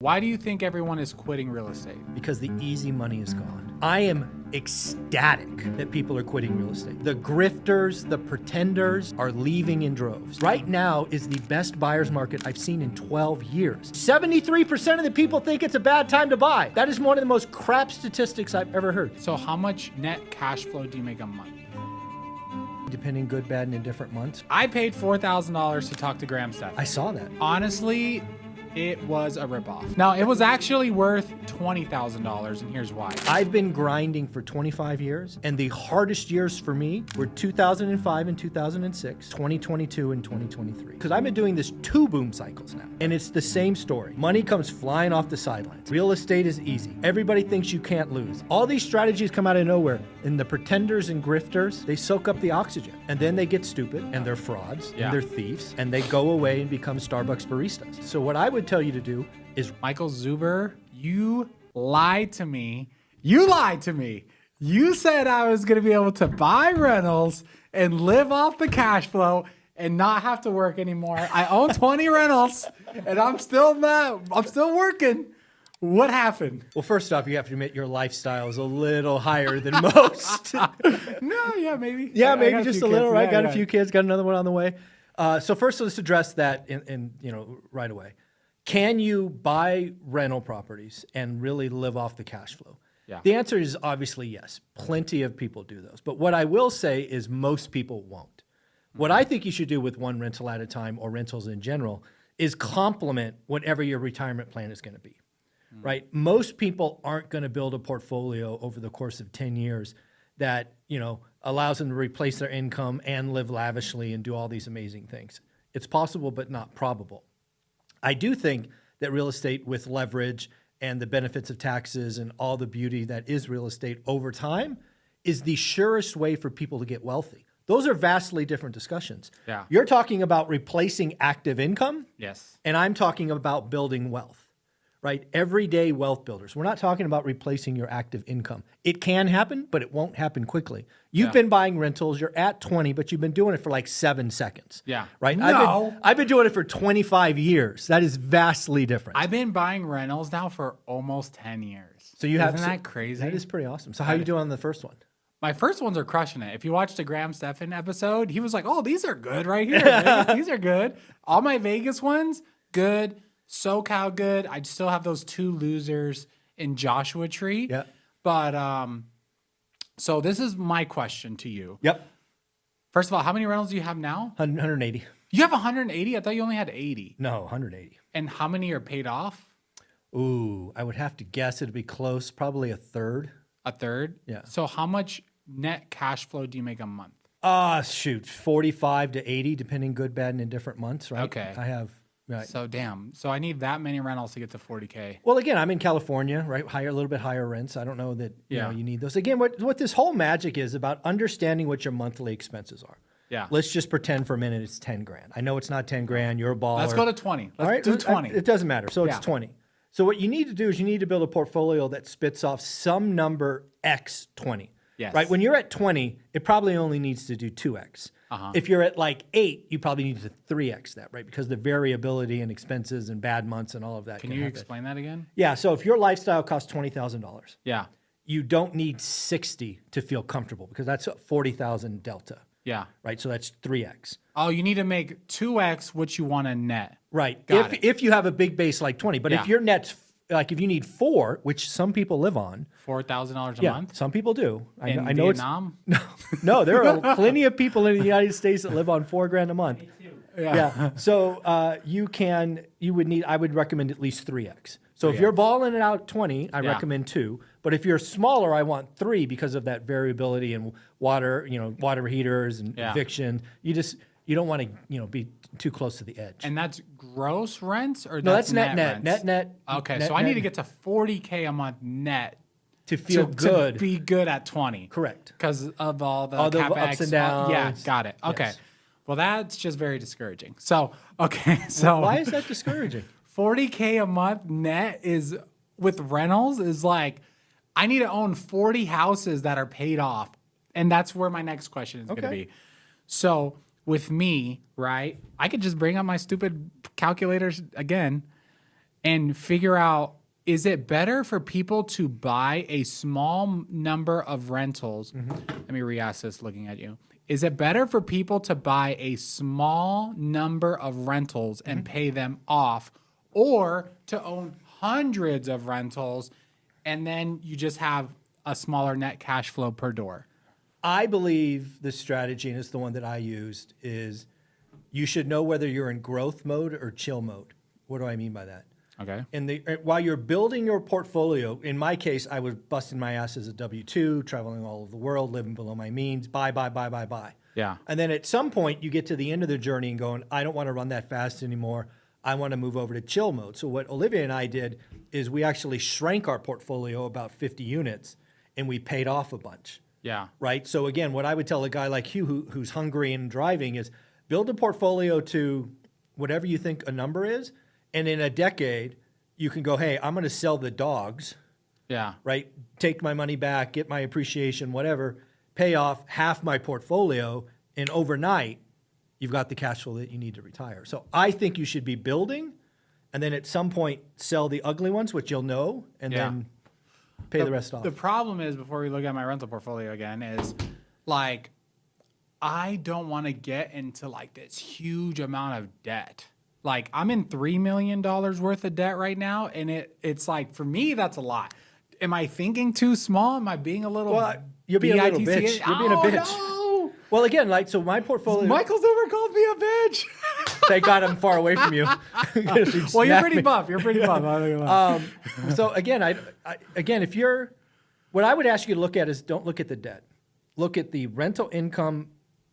Why do you think everyone is quitting real estate? Because the easy money is gone. I am ecstatic that people are quitting real estate. The grifters, the pretenders are leaving in droves. Right now is the best buyer's market I've seen in 12 years. 73% of the people think it's a bad time to buy. That is one of the most crap statistics I've ever heard. So how much net cash flow do you make a month? Depending good, bad, and in different months. I paid $4,000 to talk to Graham Stephan. I saw that. Honestly, it was a ripoff. Now, it was actually worth $20,000, and here's why. I've been grinding for 25 years, and the hardest years for me were 2005 and 2006, 2022 and 2023. Because I've been doing this 2 boom cycles now, and it's the same story. Money comes flying off the sidelines. Real estate is easy. Everybody thinks you can't lose. All these strategies come out of nowhere, and the pretenders and grifters, they soak up the oxygen, and then they get stupid, and they're frauds, and they're thieves, and they go away and become Starbucks baristas. So what I would tell you to do is, Michael Zuber, you lied to me. You lied to me. You said I was going to be able to buy rentals and live off the cash flow and not have to work anymore. I own 20 rentals and I'm still working. What happened? well, first off, you have to admit your lifestyle is a little higher than most. No, yeah, maybe. Yeah, I maybe got just few a little, kids. right? Yeah, Got yeah. a few kids, got another one on the way. So first, let's address that in right away. Can you buy rental properties and really live off the cash flow? Yeah. The answer is obviously yes. Plenty of people do those. But what I will say is most people won't. What I think you should do with one rental at a time or rentals in general is complement whatever your retirement plan is going to be, right? Most people aren't going to build a portfolio over the course of 10 years that, allows them to replace their income and live lavishly and do all these amazing things. It's possible, but not probable. I do think that real estate with leverage and the benefits of taxes and all the beauty that is real estate over time is the surest way for people to get wealthy. Those are vastly different discussions. Yeah. You're talking about replacing active income, Yes. and I'm talking about building wealth, right? Everyday wealth builders. We're not talking about replacing your active income. It can happen, but it won't happen quickly. You've been buying rentals. You're at 20, but you've been doing it for like 7 seconds. Yeah. Right? No. I've been doing it for 25 years. That is vastly different. I've been buying rentals now for almost 10 years. So you have Isn't that crazy? That is pretty awesome. So how are you doing on the first one? My first ones are crushing it. If you watch the Graham Stephan episode, he was like, oh, these are good right here. Vegas. These are good. All my Vegas ones, good. SoCal, good. I still have those 2 losers in Joshua Tree. Yeah. But so this is my question to you. Yep. First of all, how many rentals do you have now? 180. You have 180? I thought you only had 80. No, 180. And how many are paid off? Ooh, I would have to guess it'd be close, probably a third. A third? Yeah. So how much net cash flow do you make a month? Shoot, 45 to 80, depending good, bad, and in different months, right? Okay. I have, right. So damn. So I need that many rentals to get to 40K. Well, again, I'm in California, right? A little bit higher rents. I don't know that you need those. Again, what this whole magic is about understanding what your monthly expenses are. Yeah. Let's just pretend for a minute it's 10 grand. I know it's not 10 grand. You're a baller. Let's go to 20. Let's All right, do 20. It doesn't matter. So it's Yeah. 20. So what you need to do is you need to build a portfolio that spits off some number X 20. Yes. Right? When you're at 20, it probably only needs to do 2X. If you're at like 8, you probably need to 3X that, right? Because the variability and expenses and bad months and all of that Can you explain that again? Yeah, so if your lifestyle costs $20,000, Yeah. you don't need 60 to feel comfortable because that's a 40,000 delta, Yeah. right? So that's 3X. Oh, you need to make 2X what you want to net. Right. Got it. If you have a big base like 20, but if your net's like if you need 4, which some people live on, $4,000 a yeah, month? some people do. In I know Vietnam? no, there are plenty of people in the United States that live on $4,000 a month. Yeah. So I would recommend at least 3X. So if you're balling it out 20, I recommend 2. But if you're smaller, I want 3 because of that variability in water, water heaters and eviction. You don't want to, be too close to the edge. And that's gross rents or No, that's net. rents? Net. Okay, net, so I need to get to 40K a month net to feel good. To be good at 20. Correct. Because of all the the CapEx. ups and downs. Yeah, got it. Okay. Yes. Well, that's just very discouraging. So, okay. So Why is that discouraging? 40K a month net is with rentals is like, I need to own 40 houses that are paid off. And that's where my next question is going to be. So with me, right, I could just bring up my stupid calculators again and figure out, is it better for people to buy a small number of rentals? Let me re-ask this looking at you. Is it better for people to buy a small number of rentals and pay them off, or to own hundreds of rentals and then you just have a smaller net cash flow per door? I believe the strategy, and it's the one that I used, is you should know whether you're in growth mode or chill mode. What do I mean by that? Okay. While you're building your portfolio, in my case, I was busting my ass as a W-2, traveling all over the world, living below my means, buy. Yeah. And then at some point, you get to the end of the journey and going, I don't want to run that fast anymore. I want to move over to chill mode. So what Olivia and I did is we actually shrank our portfolio about 50 units, and we paid off a bunch. Yeah. Right? So again, what I would tell a guy like you who's hungry and driving is build a portfolio to whatever you think a number is. And in a decade, you can go, hey, I'm going to sell the dogs, Yeah. right? Take my money back, get my appreciation, whatever, pay off half my portfolio, and overnight, you've got the cash flow that you need to retire. So I think you should be building, and then at some point sell the ugly ones, which you'll know, and then pay the rest off. The problem is, before we look at my rental portfolio again, is like, I don't want to get into like this huge amount of debt. Like, I'm in $3 million worth of debt right now, and it's like, for me, that's a lot. Am I thinking too small? Am I being a little? Well, you're being a little bitch. You're being a bitch. No. Well, again, like, so my portfolio. Michael's never called me a bitch. Thank God I'm far away from you. Well, you're pretty buff. You're pretty buff. So again, if you're, what I would ask you to look at is, don't look at the debt. Look at the rental income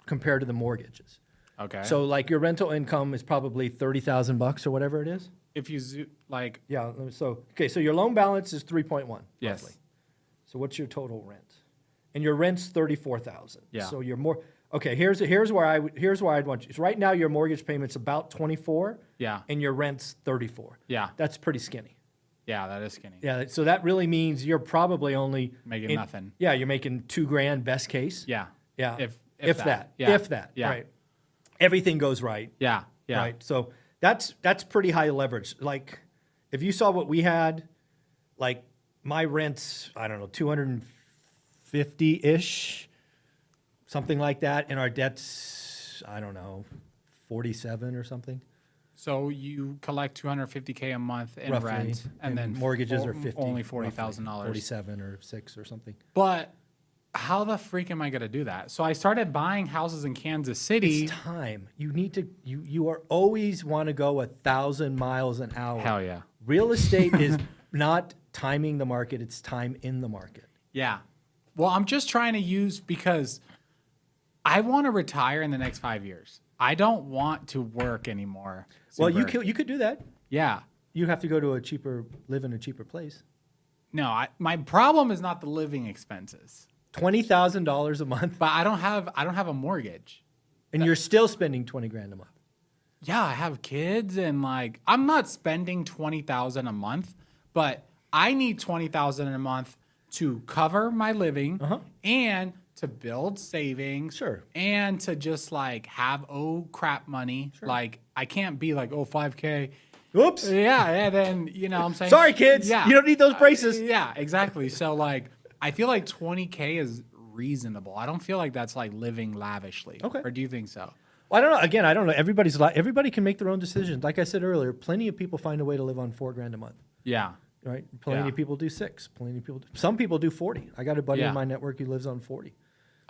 compared to the mortgages. Okay. So like your rental income is probably $30,000 or whatever it is. If you like, Yeah. So so your loan balance is 3.1. yes. Roughly. So what's your total rent? And your rent's 34,000. Yeah. So you're more. Okay. Here's where I'd want you. So right now your mortgage payment's about 24. Yeah. And your rent's 34. Yeah. That's pretty skinny. Yeah, that is skinny. Yeah. So that really means you're probably only Making nothing. Yeah. You're making $2,000 best case. Yeah. Yeah. If that. Yeah. If that. Yeah. Right. Everything goes right. Yeah. Yeah. Right. So that's pretty high leverage. Like if you saw what we had, like my rent's, I don't know, 250-ish, something like that. And our debt's, I don't know, 47 or something. So you collect $250K a month in Roughly. rent, and then mortgages are 50. only $40,000. 47 or 6 or something. But how the freak am I going to do that? So I started buying houses in Kansas City. It's time. You need to, you are always want to go 1,000 miles an hour. Hell yeah. Real estate is not timing the market, it's time in the market. Yeah. Well, I'm just trying to use, because I want to retire in the next 5 years. I don't want to work anymore. Well, Super. you could do that. Yeah. You have to go to live in a cheaper place. No, my problem is not the living expenses. $20,000 a month, But I don't have a mortgage. and you're still spending $20,000 a month. Yeah, I have kids, and like, I'm not spending $20,000 a month, but I need $20,000 a month to cover my living and to build savings. Sure. And to just like have crap money. Sure. Like, I can't be like, 5K. Oops. Yeah, and then what I'm saying. Sorry, kids. Yeah. You don't need those braces. Yeah, exactly. So like, I feel like 20K is reasonable. I don't feel like that's like living lavishly. Okay. Or do you think so? Well, I don't know. Again, I don't know. Everybody can make their own decisions. Like I said earlier, plenty of people find a way to live on $4,000 a month. Yeah. Right? Plenty of people do 6. Plenty of people. Some people do 40. I got a buddy in my network who lives on 40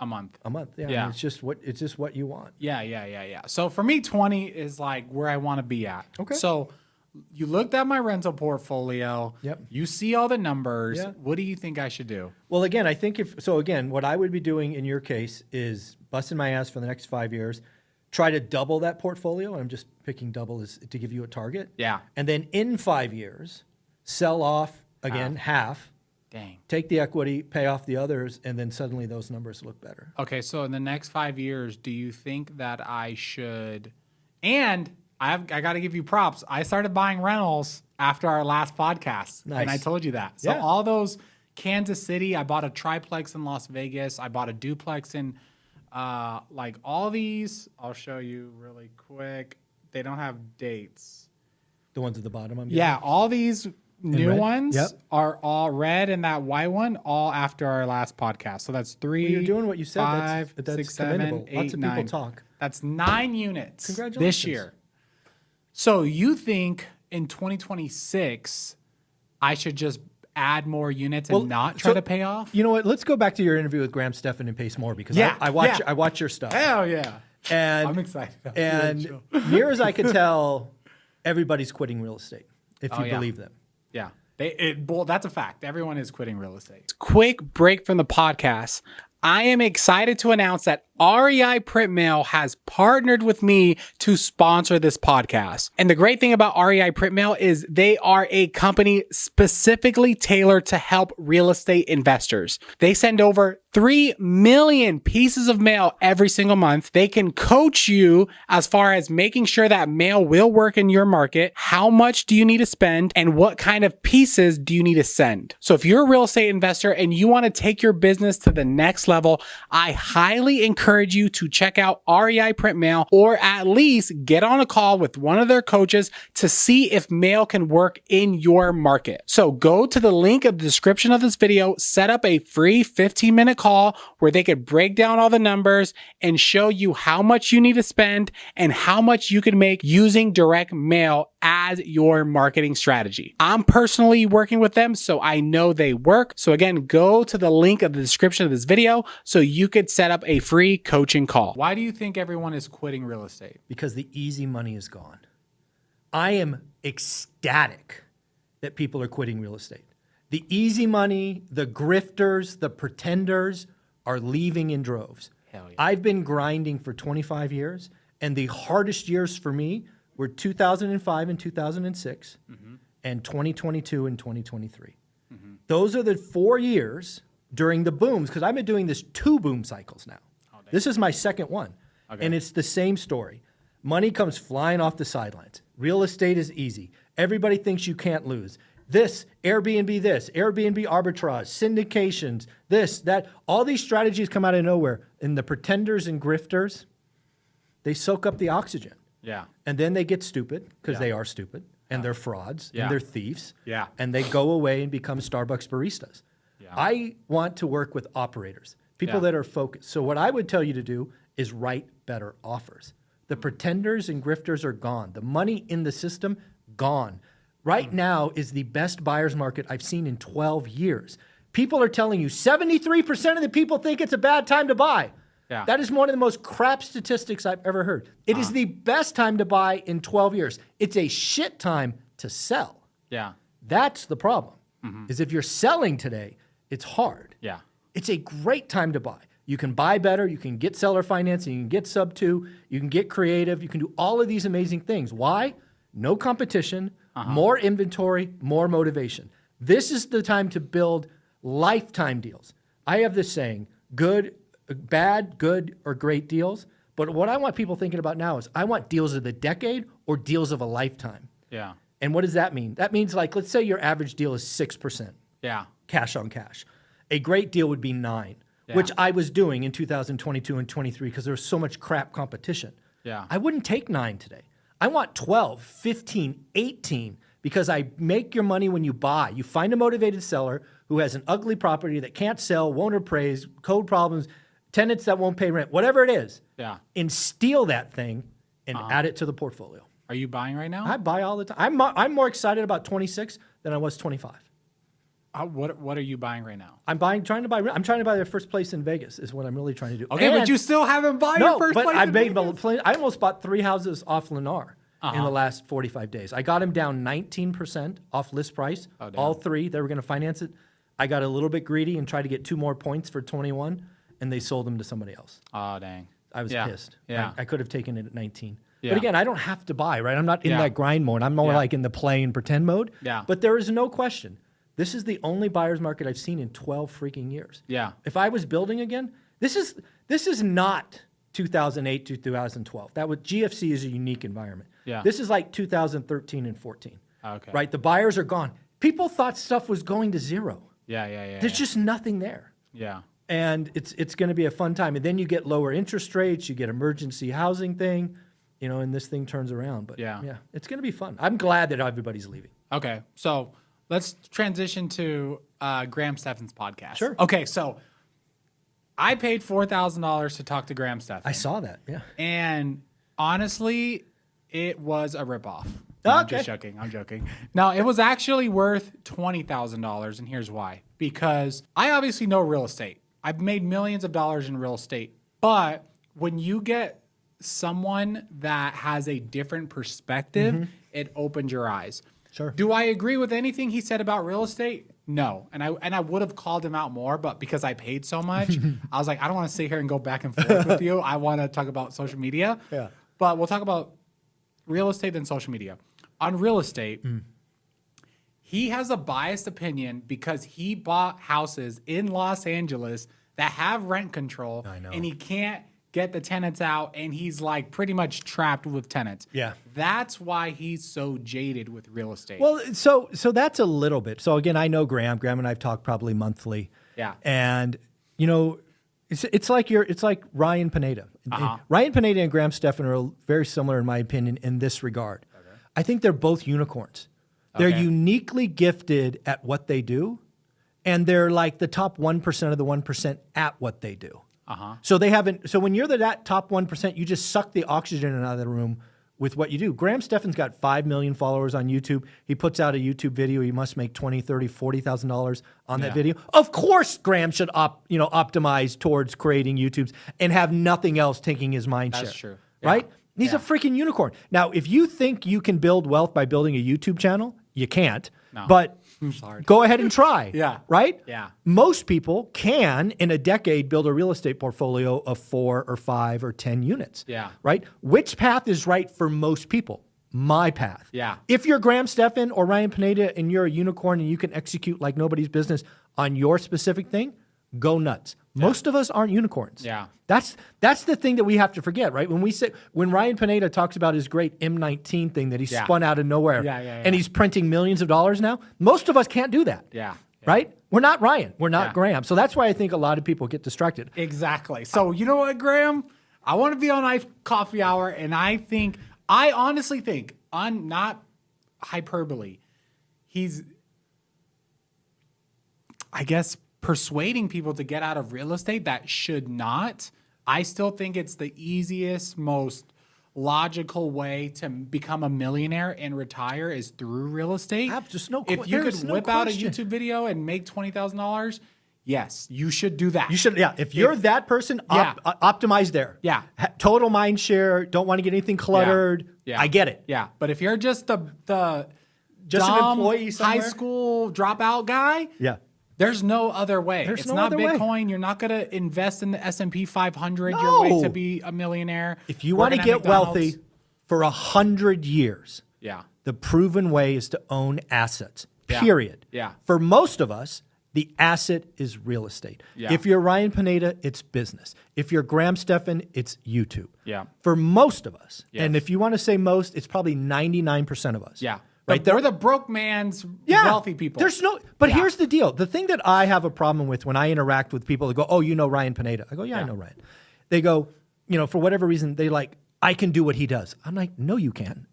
a month. a month. Yeah. Yeah. I mean, it's just what you want. Yeah. So for me, 20 is like where I want to be at. Okay. So you looked at my rental portfolio. Yep. You see all the numbers. Yeah. What do you think I should do? Well, again, I think what I would be doing in your case is busting my ass for the next 5 years, try to double that portfolio. I'm just picking double as to give you a target. Yeah. And then in 5 years, sell off again half, Dang. take the equity, pay off the others, and then suddenly those numbers look better. Okay. So in the next 5 years, do you think that I should, and I got to give you props. I started buying rentals after our last podcast. Nice. And I told you that. So all those Kansas City, I bought a triplex in Las Vegas. I bought a duplex in like all these. I'll show you really quick. They don't have dates. The ones at the bottom. Yeah, all these new red? ones Yep. are all red, and that white one all after our last podcast. So that's 3. Well, you're doing what you said. Five, That's 6, commendable. 7, 8, Lots of people 9. talk. That's 9 units Congratulations. this year. So you think in 2026 I should just add more units and not try to pay off? You know what? Let's go back to your interview with Graham Stephan and Pace More because Yeah, I watch your stuff. Hell yeah. And I'm excited. And near as I could tell, everybody's quitting real estate, if you believe them. Yeah. That's a fact. Everyone is quitting real estate. Quick break from the podcast. I am excited to announce that REI Print Mail has partnered with me to sponsor this podcast. And the great thing about REI Print Mail is they are a company specifically tailored to help real estate investors. They send over 3 million pieces of mail every single month. They can coach you as far as making sure that mail will work in your market. How much do you need to spend and what kind of pieces do you need to send? So if you're a real estate investor and you want to take your business to the next level, I highly encourage you to check out REI Print Mail or at least get on a call with one of their coaches to see if mail can work in your market. So go to the link in the description of this video, set up a free 15-minute call where they could break down all the numbers and show you how much you need to spend and how much you can make using direct mail as your marketing strategy. I'm personally working with them, so I know they work. So again, go to the link in the description of this video so you could set up a free coaching call. Why do you think everyone is quitting real estate? Because the easy money is gone. I am ecstatic that people are quitting real estate. The easy money, the grifters, the pretenders are leaving in droves. Hell yeah. I've been grinding for 25 years, and the hardest years for me were 2005 and 2006, and 2022 and 2023. Those are the 4 years during the booms, because I've been doing this 2 boom cycles now. This is my second one, and it's the same story. Money comes flying off the sidelines. Real estate is easy. Everybody thinks you can't lose. Airbnb arbitrage, syndications, this, that. All these strategies come out of nowhere, and the pretenders and grifters, they soak up the oxygen. Yeah. And then they get stupid, because they are stupid, and they're frauds, and they're thieves, Yeah. and they go away and become Starbucks baristas. Yeah. I want to work with operators, people that are focused. So what I would tell you to do is write better offers. The pretenders and grifters are gone. The money in the system, gone. Right now is the best buyer's market I've seen in 12 years. People are telling you 73% of the people think it's a bad time to buy. Yeah. That is one of the most crap statistics I've ever heard. It is the best time to buy in 12 years. It's a shit time to sell. Yeah. That's the problem. Is if you're selling today, it's hard. Yeah. It's a great time to buy. You can buy better, you can get seller financing, you can get sub 2, you can get creative, you can do all of these amazing things. Why? No competition, more inventory, more motivation. This is the time to build lifetime deals. I have this saying, bad, good, or great deals. But what I want people thinking about now is I want deals of the decade or deals of a lifetime. Yeah. And what does that mean? That means, like, let's say your average deal is 6%. Yeah. Cash on cash. A great deal would be 9%, which I was doing in 2022 and 23 because there was so much crap competition. Yeah. I wouldn't take 9 today. I want 12, 15, 18 because I make your money when you buy. You find a motivated seller who has an ugly property that can't sell, won't appraise, code problems, tenants that won't pay rent, whatever it is. Yeah. And steal that thing and add it to the portfolio. Are you buying right now? I buy all the time. I'm more excited about 26 than I was 25. What are you buying right now? I'm trying to buy the first place in Vegas is what I'm really trying to do. Okay, but you still haven't bought your first place I in made Vegas? I almost bought 3 houses off Lennar in the last 45 days. I got them down 19% off list price. All 3, they were going to finance it. I got a little bit greedy and tried to get 2 more points for 21, and they sold them to somebody else. Oh, dang. I was pissed. Yeah. I could have taken it at 19. Yeah. But again, I don't have to buy, right? I'm not in that grind mode. I'm more like in the play and pretend mode. Yeah. But there is no question. This is the only buyer's market I've seen in 12 freaking years. Yeah. If I was building again, this is not 2008 to 2012. GFC is a unique environment. Yeah. This is like 2013 and 14. Okay. Right? The buyers are gone. People thought stuff was going to zero. Yeah. There's just nothing there. Yeah. And it's going to be a fun time. And then you get lower interest rates, you get emergency housing thing. and this thing turns around. But Yeah. it's going to be fun. I'm glad that everybody's leaving. Okay, so let's transition to Graham Stephan's podcast. Sure. Okay, so I paid $4,000 to talk to Graham Stephan. I saw that. Yeah. And honestly, it was a ripoff. No, I'm Okay. just joking. I'm joking. No, it was actually worth $20,000, and here's why. Because I obviously know real estate. I've made millions of dollars in real estate. But when you get someone that has a different perspective, it opens your eyes. Sure. Do I agree with anything he said about real estate? No. And I would have called him out more, but because I paid so much, I was like, I don't want to sit here and go back and forth with you. I want to talk about social media. Yeah. But we'll talk about real estate than social media. On real estate, he has a biased opinion because he bought houses in Los Angeles that have rent control. I know. And he can't get the tenants out, and he's like pretty much trapped with tenants. Yeah. That's why he's so jaded with real estate. Well, so that's a little bit. So again, I know Graham. Graham and I've talked probably monthly. Yeah. And it's like Ryan Pineda. Ryan Pineda and Graham Stephan are very similar in my opinion in this regard. Okay. I think they're both unicorns. They're uniquely gifted at what they do, and they're like the top 1% of the 1% at what they do. So they haven't. So when you're that top 1%, you just suck the oxygen out of the room with what you do. Graham Stephan's got 5 million followers on YouTube. He puts out a YouTube video. He must make $20,000, $30,000, $40,000 on that video. Of course, Graham should optimize towards creating YouTubes and have nothing else taking his mind share. That's true. Right? He's a freaking unicorn. Now, if you think you can build wealth by building a YouTube channel, you can't. No. But go ahead and try. Yeah. Right? Yeah. Most people can, in a decade, build a real estate portfolio of 4 or 5 or 10 units. Yeah. Right? Which path is right for most people? My path. Yeah. If you're Graham Stephan or Ryan Pineda and you're a unicorn and you can execute like nobody's business on your specific thing, go nuts. Most of us aren't unicorns. Yeah. That's the thing that we have to forget, right? When Ryan Pineda talks about his great M19 thing that he spun out of nowhere and he's printing millions of dollars now, most of us can't do that. Yeah. Right? We're not Ryan. We're not Graham. So that's why I think a lot of people get distracted. Exactly. So you know what, Graham? I want to be on coffee hour, and I honestly think, on not hyperbole, he's, I guess, persuading people to get out of real estate that should not. I still think it's the easiest, most logical way to become a millionaire and retire is through real estate. If you could whip out a YouTube video and make $20,000, yes, you should do that. You should, If you're that person, optimize there. Yeah. Total mind share. Don't want to get anything cluttered. Yeah. I get it. Yeah, but if you're just the Just dumb an employee somewhere? high school dropout guy, Yeah. there's no other way. There's it's no not other way. Bitcoin. You're not going to invest in the S&P 500 your No. way to be a millionaire. If you want to Working at get wealthy McDonald's. for 100 years, Yeah. the proven way is to own assets, Yeah. period. Yeah. For most of us, the asset is real estate. Yeah. If you're Ryan Pineda, it's business. If you're Graham Stephan, it's YouTube. Yeah. For most of us, Yes. and if you want to say most, it's probably 99% of us. Yeah. Right? We're the broke man's wealthy people. But here's the deal. The thing that I have a problem with when I interact with people that go, oh, you know Ryan Pineda. I go, yeah, I know Ryan. They go, for whatever reason, they like, I can do what he does. I'm like, no, you can.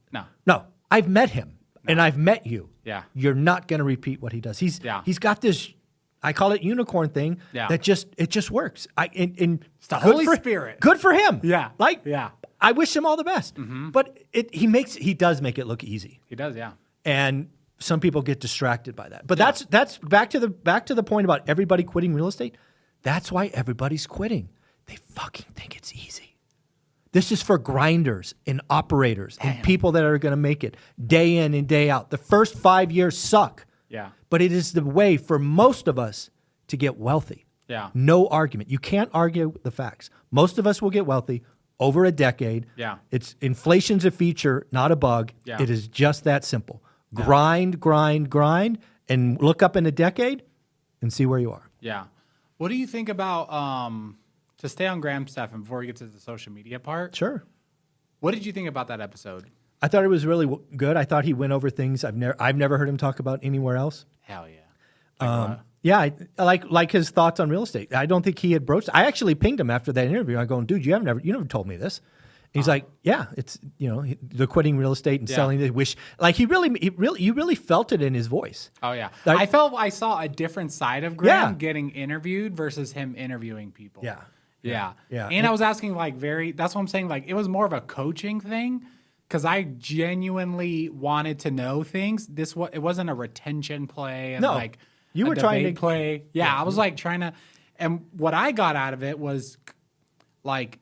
No, I've met him and I've met you. Yeah. You're not going to repeat what he does. He's got this, I call it unicorn thing that just works. It's the Holy Spirit. Good for him. Yeah. I wish him all the best. But he does make it look easy. He does, yeah. And some people get distracted by that. But that's back to the point about everybody quitting real estate. That's why everybody's quitting. They fucking think it's easy. This is for grinders and operators and people that are going to make it day in and day out. The first 5 years suck. Yeah. But it is the way for most of us to get wealthy. Yeah. No argument. You can't argue the facts. Most of us will get wealthy over a decade. Yeah. Inflation's a feature, not a bug. Yeah. It is just that simple. Grind, and look up in a decade and see where you are. Yeah. What do you think about, to stay on Graham Stephan before we get to the social media part? Sure. What did you think about that episode? I thought it was really good. I thought he went over things I've never heard him talk about anywhere else. Hell yeah. I like his thoughts on real estate. I don't think he had broached. I actually pinged him after that interview. I go, dude, you never told me this. He's like, yeah, it's, they're quitting real estate and selling. They wish, like you really felt it in his voice. Oh yeah. Like, I felt I saw a different side of Graham getting interviewed versus him interviewing people. Yeah. And I was asking that's what I'm saying. Like it was more of a coaching thing because I genuinely wanted to know things. It wasn't a retention play. And you were trying to play. Yeah. I was like trying to, and what I got out of it was like,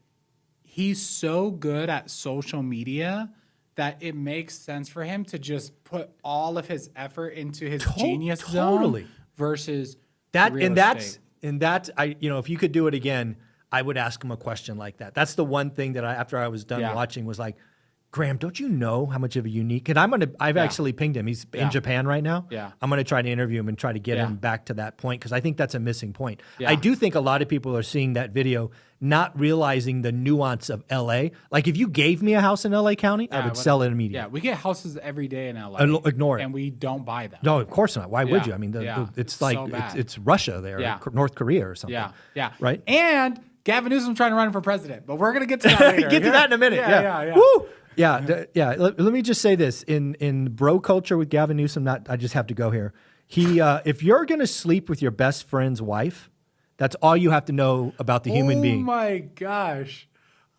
he's so good at social media that it makes sense for him to just put all of his effort into his genius zone versus that. Real If estate. you could do it again, I would ask him a question like that. That's the one thing that after I was done watching was like, Graham, don't you know how much of a unique? And I've actually pinged him. He's in Japan right now. Yeah. I'm gonna try to interview him and try to get him back to that point because I think that's a missing point. Yeah. I do think a lot of people are seeing that video, not realizing the nuance of LA. Like if you gave me a house in LA County, I would sell it immediately. Yeah, we get houses every day in LA. Ignore it. And we don't buy them. No, of course not. Why would you? I mean, it's like so bad. it's Russia there, or North Korea or something. Yeah. Right. And Gavin Newsom's trying to run for president, but we're gonna get to that later. Get to that in a minute. Yeah. Woo! Yeah. Let me just say this: in bro culture with Gavin Newsom, I just have to go here. He, if you're gonna sleep with your best friend's wife, that's all you have to know about the human being. Oh my gosh!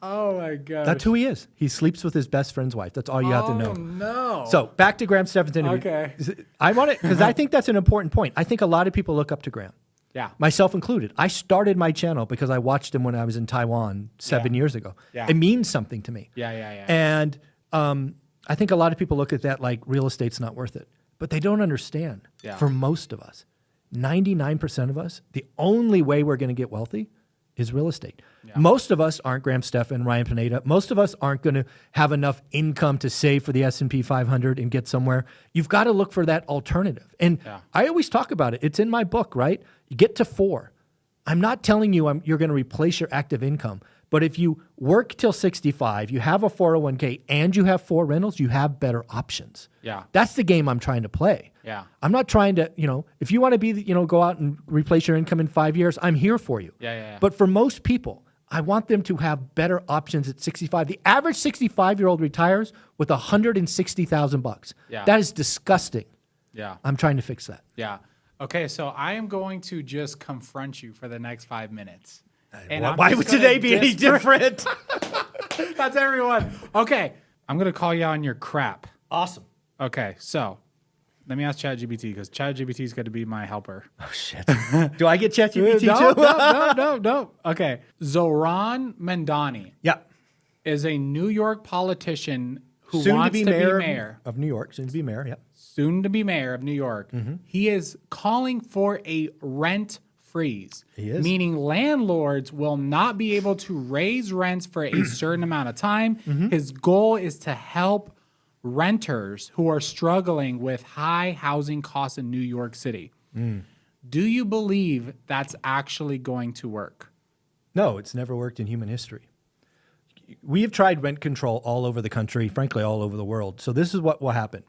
That's who he is. He sleeps with his best friend's wife. That's all you have to know. Oh no! So back to Graham Stephan's interview. Okay. I want it because I think that's an important point. I think a lot of people look up to Graham. Yeah. Myself included. I started my channel because I watched him when I was in Taiwan 7 years ago. Yeah. It means something to me. Yeah. And I think a lot of people look at that like real estate's not worth it. But they don't understand. Yeah. For most of us, 99% of us, the only way we're going to get wealthy is real estate. Yeah. Most of us aren't Graham Stephan, Ryan Pineda. Most of us aren't going to have enough income to save for the S&P 500 and get somewhere. You've got to look for that alternative. And I always talk about it. It's in my book, right? You get to 4. I'm not telling you you're going to replace your active income. But if you work till 65, you have a 401k, and you have 4 rentals, you have better options. Yeah. That's the game I'm trying to play. Yeah. I'm not trying to, if you want to be, go out and replace your income in 5 years, I'm here for you. Yeah. But for most people, I want them to have better options at 65. The average 65-year-old retires with $160,000. Yeah. That is disgusting. Yeah. I'm trying to fix that. Yeah. Okay, so I am going to just confront you for the next 5 minutes. And Why would today be any different? That's everyone. Okay, I'm going to call you on your crap. Awesome. Okay, so let me ask ChatGPT because ChatGPT is going to be my helper. Oh, shit. Do I get ChatGPT too? No. Okay, Zoran Mandani is a New York politician who wants to be mayor of New York. Soon to be mayor, yep. Soon to be mayor of New York. Mm-hmm. He is calling for a rent freeze, meaning landlords will not be able to raise rents for a certain amount of time. Mm-hmm. His goal is to help renters who are struggling with high housing costs in New York City. Do you believe that's actually going to work? No, it's never worked in human history. We have tried rent control all over the country, frankly, all over the world. So this is what will happen,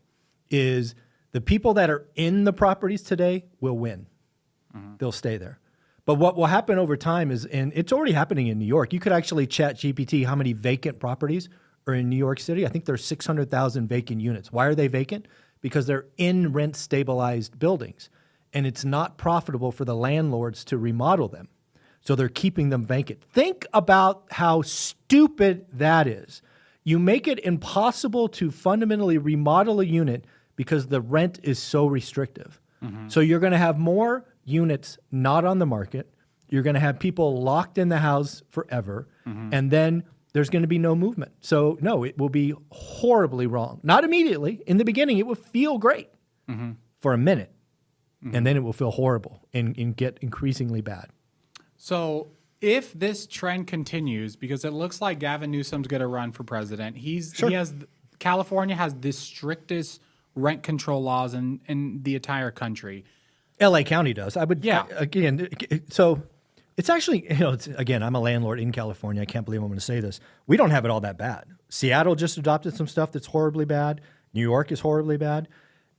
is the people that are in the properties today will win. Mm-hmm. They'll stay there. But what will happen over time is, and it's already happening in New York, you could actually chat GPT how many vacant properties are in New York City. I think there's 600,000 vacant units. Why are they vacant? Because they're in rent stabilized buildings, and it's not profitable for the landlords to remodel them. So they're keeping them vacant. Think about how stupid that is. You make it impossible to fundamentally remodel a unit because the rent is so restrictive. Mm-hmm. So you're going to have more units not on the market. You're going to have people locked in the house forever. Mm-hmm. And then there's going to be no movement. So no, it will be horribly wrong. Not immediately. In the beginning, it will feel great for a minute. Mm-hmm. And then it will feel horrible and get increasingly bad. So if this trend continues, because it looks like Gavin Newsom's going to run for president, California has the strictest rent control laws in the entire country. LA County does. So it's actually, again, I'm a landlord in California. I can't believe I'm going to say this. We don't have it all that bad. Seattle just adopted some stuff that's horribly bad. New York is horribly bad.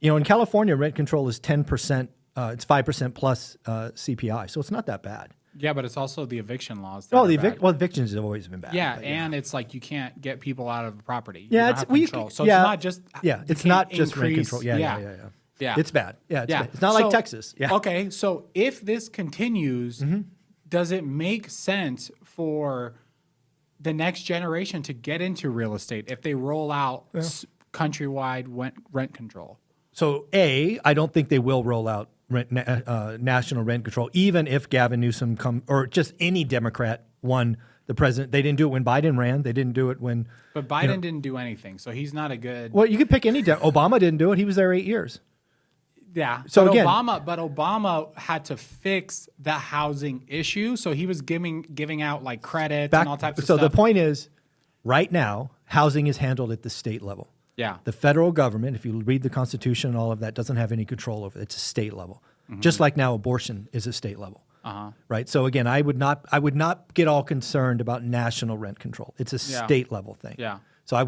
In California, rent control is 10%. It's 5% plus CPI. So it's not that bad. Yeah, but it's also the eviction laws. Well, evictions have always been bad. Yeah, but and it's like you can't get people out of the property. Yeah, You don't it's have well, control. So it's not just it's you not can't just rent increase- control. Yeah. Yeah. It's bad. Yeah, Yeah. bad. It's not like So- Texas. Yeah. Okay, so if this continues, Mm-hmm. does it make sense for the next generation to get into real estate if they roll out countrywide rent control? So I don't think they will roll out national rent control, even if Gavin Newsom or just any Democrat won the president. They didn't do it when Biden ran. They didn't do it when. But Biden didn't do anything, so he's not a good. Well, you could pick any. Obama didn't do it. He was there 8 years. Yeah. So but again- Obama had to fix the housing issue, so he was giving out like credits and all types of so stuff. the point is, right now, housing is handled at the state level. Yeah. The federal government, if you read the Constitution and all of that, doesn't have any control over it. It's a state level. Just like now, abortion is a state level. Right. So again, I would not get all concerned about national rent control. It's a state level thing. Yeah. So I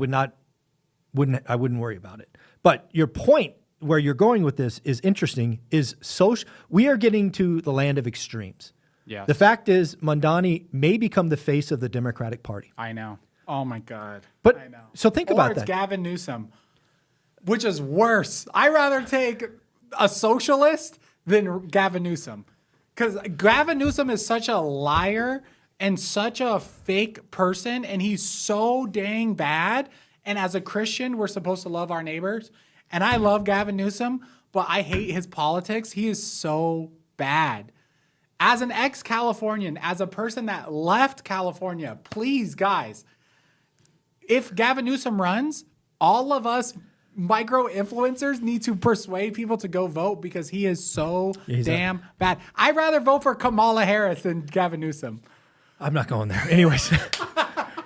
wouldn't worry about it. But your point where you're going with this is interesting. We are getting to the land of extremes. Yes. The fact is, Mondani may become the face of the Democratic Party. I know. Oh my God. But I know. so think Or about it's that. Gavin Newsom, which is worse. I'd rather take a socialist than Gavin Newsom, because Gavin Newsom is such a liar and such a fake person, and he's so dang bad. And as a Christian, we're supposed to love our neighbors. And I love Gavin Newsom, but I hate his politics. He is so bad. As an ex-Californian, as a person that left California, please, guys, if Gavin Newsom runs, all of us micro influencers need to persuade people to go vote because he is so damn bad. I'd rather vote for Kamala Harris than Gavin Newsom. I'm not going there. Anyways.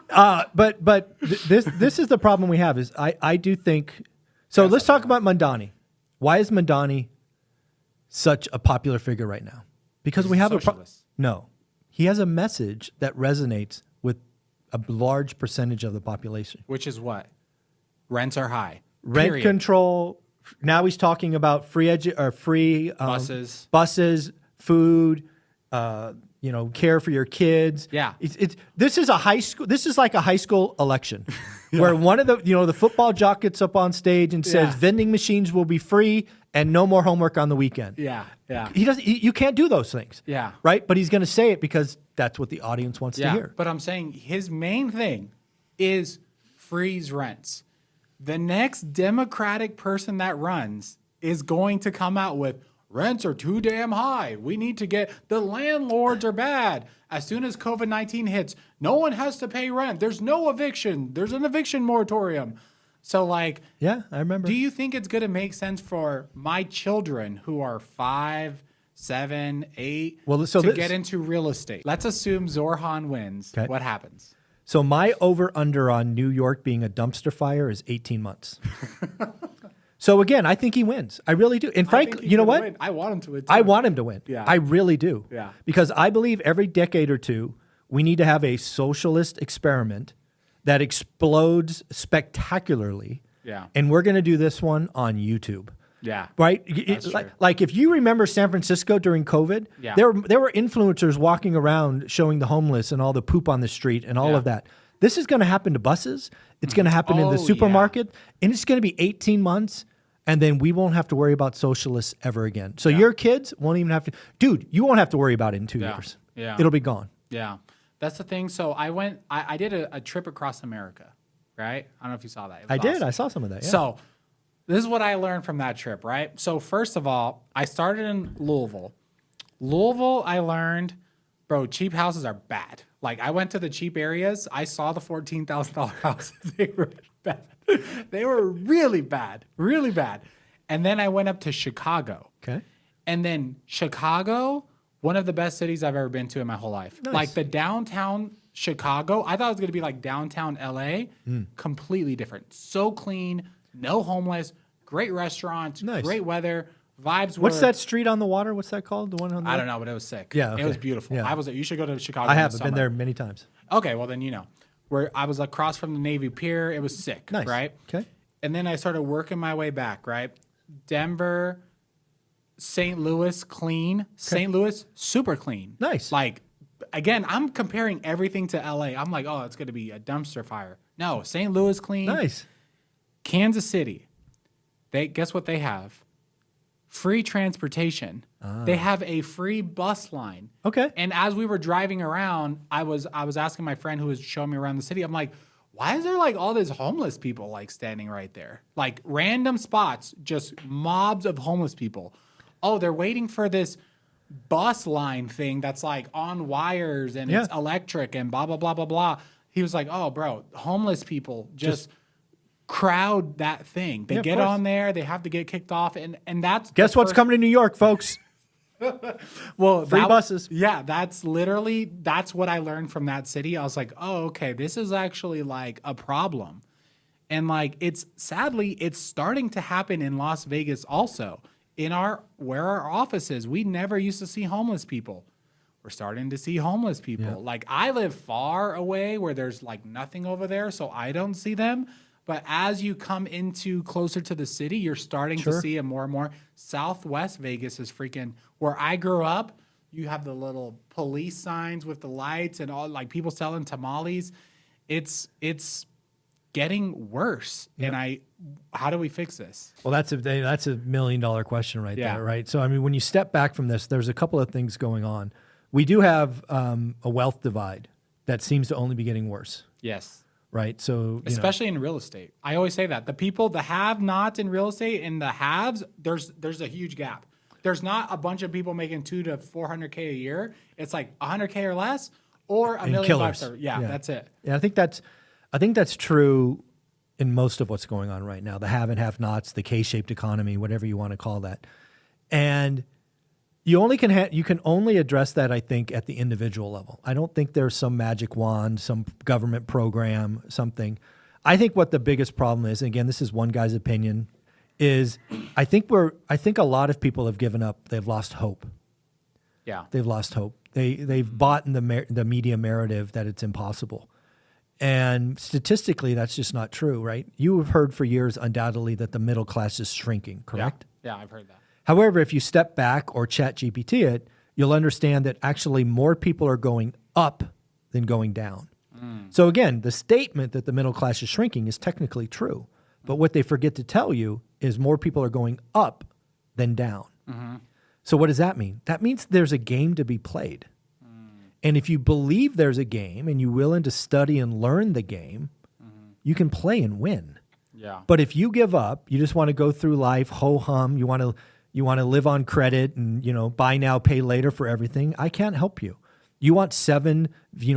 But this is the problem we have is I do think. So let's talk about Mondani. Why is Mondani such a popular figure right now? Because we have no. He has a message that resonates with a large percentage of the population. Which is what? Rents are high. Rent Period. control. Now he's talking about free buses, food, care for your kids. Yeah. This is a high school. This is like a high school election where one of the football jock gets up on stage and says vending machines will be free and no more homework on the weekend. Yeah. Yeah. You can't do those things. Yeah. Right. But he's going to say it because that's what the audience wants to hear. But I'm saying his main thing is freeze rents. The next Democratic person that runs is going to come out with rents are too damn high. We need to the landlords are bad. As soon as COVID-19 hits, no one has to pay rent. There's no eviction. There's an eviction moratorium. So yeah, I remember. Do you think it's going to make sense for my children who are 5, 7, 8 to get into real estate? Let's assume Zorhan wins. Okay. What happens? So my over-under on New York being a dumpster fire is 18 months. So again, I think he wins. I really do. And frankly, you know what? Win. I want him to win too. I want him to win. Yeah. I really do. Yeah. Because I believe every decade or two, we need to have a socialist experiment that explodes spectacularly. Yeah. And we're going to do this one on YouTube. Yeah. Right? That's true. Like if you remember San Francisco during COVID, there were influencers walking around showing the homeless and all the poop on the street and all of that. This is going to happen to buses. It's going to happen in the supermarket. And it's going to be 18 months. And then we won't have to worry about socialists ever again. So your kids won't even have to. Dude, you won't have to worry about it in 2 years. Yeah. It'll be gone. Yeah. That's the thing. So I did a trip across America, right? I don't know if you saw that. I did. I saw some of that. Yeah. So this is what I learned from that trip, right? So first of all, I started in Louisville. I learned, bro, cheap houses are bad. Like I went to the cheap areas. I saw the $14,000 houses. They were bad. They were really bad, really bad. And then I went up to Chicago. Okay. And then Chicago, one of the best cities I've ever been to in my whole life. Nice. Like the downtown Chicago, I thought it was going to be like downtown LA. Completely different. So clean, no homeless, great restaurants, great weather, vibes. What's that street on the water? What's that called? The one on the I don't know, but it was sick. Yeah, okay. It was beautiful. Yeah. I was. You should go to Chicago. I have been there many times. Okay, well then you know. Where I was across from the Navy Pier. It was sick, Nice. right? Okay. And then I started working my way back, right? Denver, St. Louis, clean. St. Louis, super clean. Nice. Like again, I'm comparing everything to LA. I'm like, oh, it's going to be a dumpster fire. No, St. Louis clean. Nice. Kansas City. Guess what they have? Free transportation. They have a free bus line. Okay. And as we were driving around, I was asking my friend who was showing me around the city. I'm like, why is there like all these homeless people like standing right there? Like random spots, just mobs of homeless people. Oh, they're waiting for this bus line thing that's like on wires and it's electric and blah, blah, blah, blah, blah. He was like, oh, bro, homeless people just crowd that thing. They get on there, they have to get kicked off. And that's guess what's coming to New York, folks? Well, free buses. Yeah, that's what I learned from that city. I was like, oh, okay, this is actually like a problem. And like it's starting to happen in Las Vegas also. Where our office is, we never used to see homeless people. We're starting to see homeless people. Yeah. Like I live far away where there's like nothing over there, so I don't see them. But as you come into closer to the city, you're starting to see it more and more. Southwest Vegas is freaking where I grew up. You have the little police signs with the lights and all, like people selling tamales. It's getting worse. Yep. And how do we fix this? Well, that's a $1 million question right there, right? So, I mean, when you step back from this, there's a couple of things going on. We do have a wealth divide that seems to only be getting worse. Yes. Right. So, especially in real estate. I always say that the have-nots in real estate and the haves, there's a huge gap. There's not a bunch of people making $200 to $400K a year. It's like $100K or less or $1 million bucks. Yeah, that's it. Yeah, I think that's true in most of what's going on right now. The have and have-nots, the K-shaped economy, whatever you want to call that. And you can only address that, I think, at the individual level. I don't think there's some magic wand, some government program, something. I think what the biggest problem is, and again, this is one guy's opinion, is I think a lot of people have given up. They've lost hope. Yeah, they've lost hope. They've bought in the media narrative that it's impossible, and statistically, that's just not true, right? You have heard for years, undoubtedly, that the middle class is shrinking. Correct? Yeah, I've heard that. However, if you step back or chat GPT it, you'll understand that actually more people are going up than going down. So again, the statement that the middle class is shrinking is technically true. But what they forget to tell you is more people are going up than down. Mm-hmm. So what does that mean? That means there's a game to be played. And if you believe there's a game and you're willing to study and learn the game, you can play and win. Yeah. But if you give up, you just want to go through life ho-hum, you want to live on credit and, buy now, pay later for everything, I can't help you. You want 7,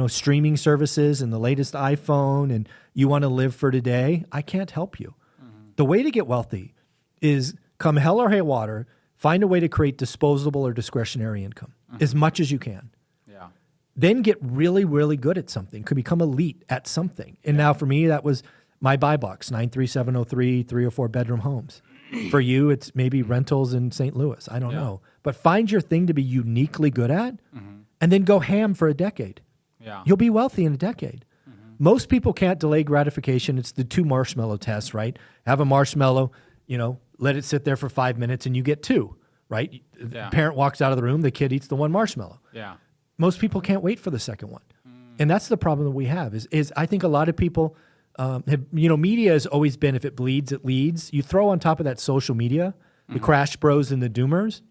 streaming services and the latest iPhone and you want to live for today, I can't help you. Mm-hmm. The way to get wealthy is come hell or high water, find a way to create disposable or discretionary income as much as you can. Yeah. Then get really, really good at something, could become elite at something. And now for me, that was my buy box, 93703, 3 or 4 bedroom homes. For you, it's maybe rentals in St. Louis. I don't know. But find your thing to be uniquely good at and then go ham for a decade. Yeah. You'll be wealthy in a decade. Most people can't delay gratification. It's the 2 marshmallow test, right? Have a marshmallow, let it sit there for 5 minutes and you get 2, right? The parent walks out of the room, the kid eats the 1 marshmallow. Yeah. Most people can't wait for the second one. And that's the problem that we have is I think a lot of people media has always been, if it bleeds, it leads. You throw on top of that social media, the crash bros and the doomers,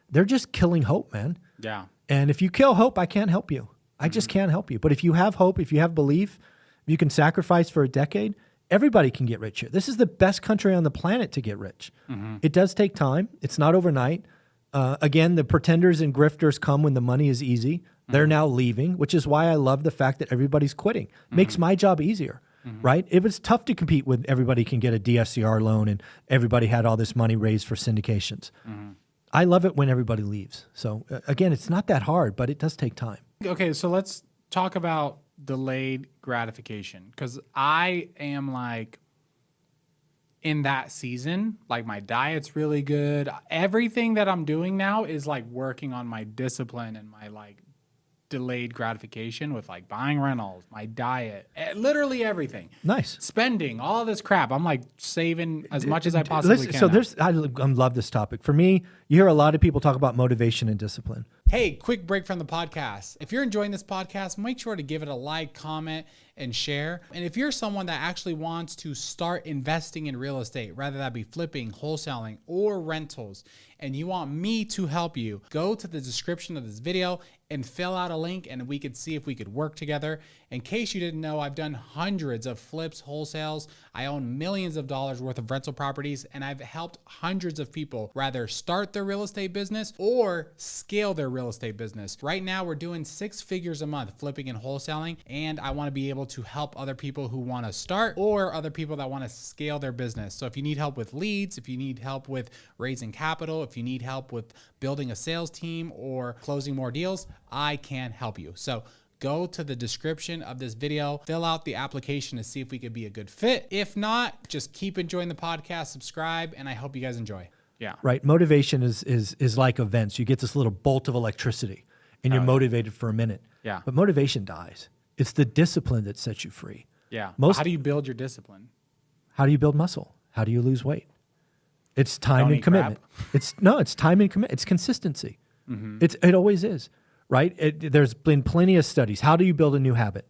they're just killing hope, man. Yeah. And if you kill hope, I can't help you. I just can't help you. But if you have hope, if you have belief, if you can sacrifice for a decade, everybody can get rich here. This is the best country on the planet to get rich. It does take time. It's not overnight. Again, the pretenders and grifters come when the money is easy. They're now leaving, which is why I love the fact that everybody's quitting. Makes my job easier, right? It was tough to compete with everybody can get a DSCR loan and everybody had all this money raised for syndications. I love it when everybody leaves. So again, it's not that hard, but it does take time. Okay, so let's talk about delayed gratification because I am like in that season, like my diet's really good. Everything that I'm doing now is like working on my discipline and my like delayed gratification with like buying rentals, my diet, literally everything. Nice. Spending, all this crap. I'm like saving as much as I possibly can. So I love this topic. For me, you hear a lot of people talk about motivation and discipline. Hey, quick break from the podcast. If you're enjoying this podcast, make sure to give it a like, comment, and share. And if you're someone that actually wants to start investing in real estate, whether that be flipping, wholesaling, or rentals, and you want me to help you, go to the description of this video and fill out a link and we could see if we could work together. In case you didn't know, I've done hundreds of flips, wholesales. I own millions of dollars worth of rental properties, and I've helped hundreds of people rather start their real estate business or scale their real estate business. Right now, we're doing 6 figures a month flipping and wholesaling, and I want to be able to help other people who want to start or other people that want to scale their business. So if you need help with leads, if you need help with raising capital, if you need help with building a sales team or closing more deals, I can help you. So go to the description of this video, fill out the application to see if we could be a good fit. If not, just keep enjoying the podcast, subscribe, and I hope you guys enjoy. Yeah. Right. Motivation is like events. You get this little bolt of electricity and you're motivated for a minute. Yeah. But motivation dies. It's the discipline that sets you free. Yeah. How do you build your discipline? How do you build muscle? How do you lose weight? It's time Don't and eat commitment. crap. It's time and commitment. It's consistency. It always is. Right? There's been plenty of studies. How do you build a new habit?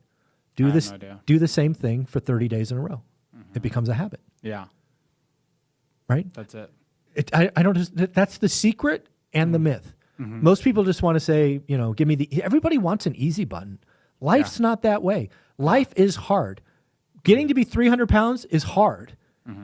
Do the same thing for 30 days in a row. It becomes a habit. Yeah. Right? That's it. That's the secret and the myth. Most people just want to say, everybody wants an easy button. Life's not that way. Life is hard. Getting to be 300 pounds is hard.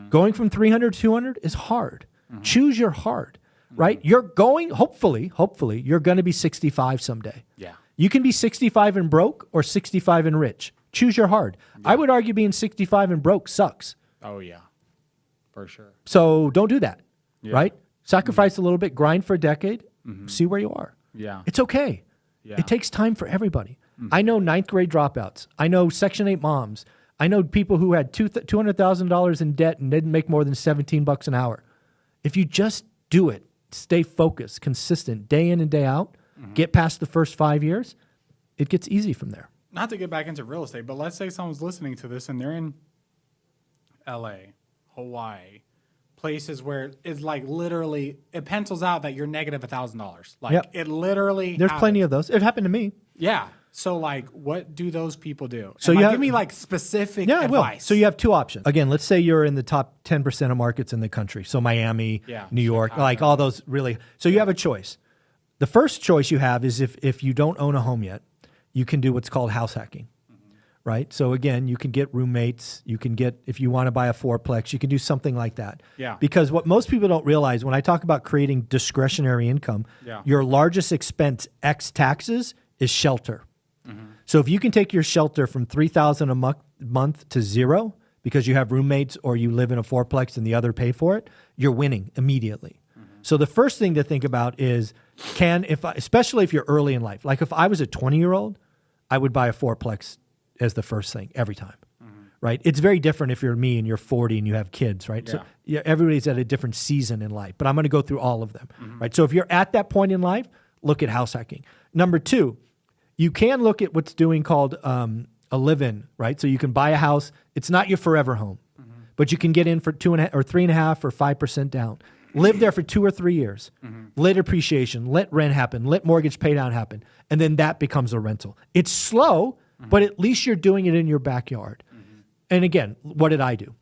Going from 300 to 200 is hard. Choose your hard, right? You're going, hopefully, you're going to be 65 someday. Yeah. You can be 65 and broke or 65 and rich. Choose your hard. I would argue being 65 and broke sucks. Oh, yeah. For sure. So don't do that, right? Sacrifice a little bit, grind for a decade, see where you are. Yeah. It's okay. Yeah. It takes time for everybody. I know 9th grade dropouts. I know Section 8 moms. I know people who had $200,000 in debt and didn't make more than $17 an hour. If you just do it, stay focused, consistent, day in and day out, get past the first 5 years, it gets easy from there. Not to get back into real estate, but let's say someone's listening to this and they're in LA, Hawaii, places where it's like literally, it pencils out that you're negative $1,000. Like it literally There's happens. plenty of those. It happened to me. Yeah. So like, what do those people do? So give me like specific advice. I will. So you have 2 options. Again, let's say you're in the top 10% of markets in the country. So Miami, New York, Chicago. like all those really. So you have a choice. The first choice you have is if you don't own a home yet, you can do what's called house hacking, right? So again, you can get roommates. You can get, if you want to buy a fourplex, you can do something like that. Yeah. Because what most people don't realize when I talk about creating discretionary income, your largest expense ex taxes is shelter. So if you can take your shelter from $3,000 a month to $0 because you have roommates or you live in a fourplex and the other pay for it, you're winning immediately. So the first thing to think about is especially if you're early in life, like if I was a 20-year-old, I would buy a fourplex as the first thing every time, right? It's very different if you're me and you're 40 and you have kids, right? So everybody's at a different season in life, but I'm going to go through all of them, right? So if you're at that point in life, look at house hacking. Number 2, you can look at what's doing called a live-in, right? So you can buy a house. It's not your forever home, but you can get in for 2.5 or 3.5 or 5% down. Live there for 2 or 3 years. Let appreciation, let rent happen, let mortgage pay down happen, and then that becomes a rental. It's slow, but at least you're doing it in your backyard. And again, what did I do?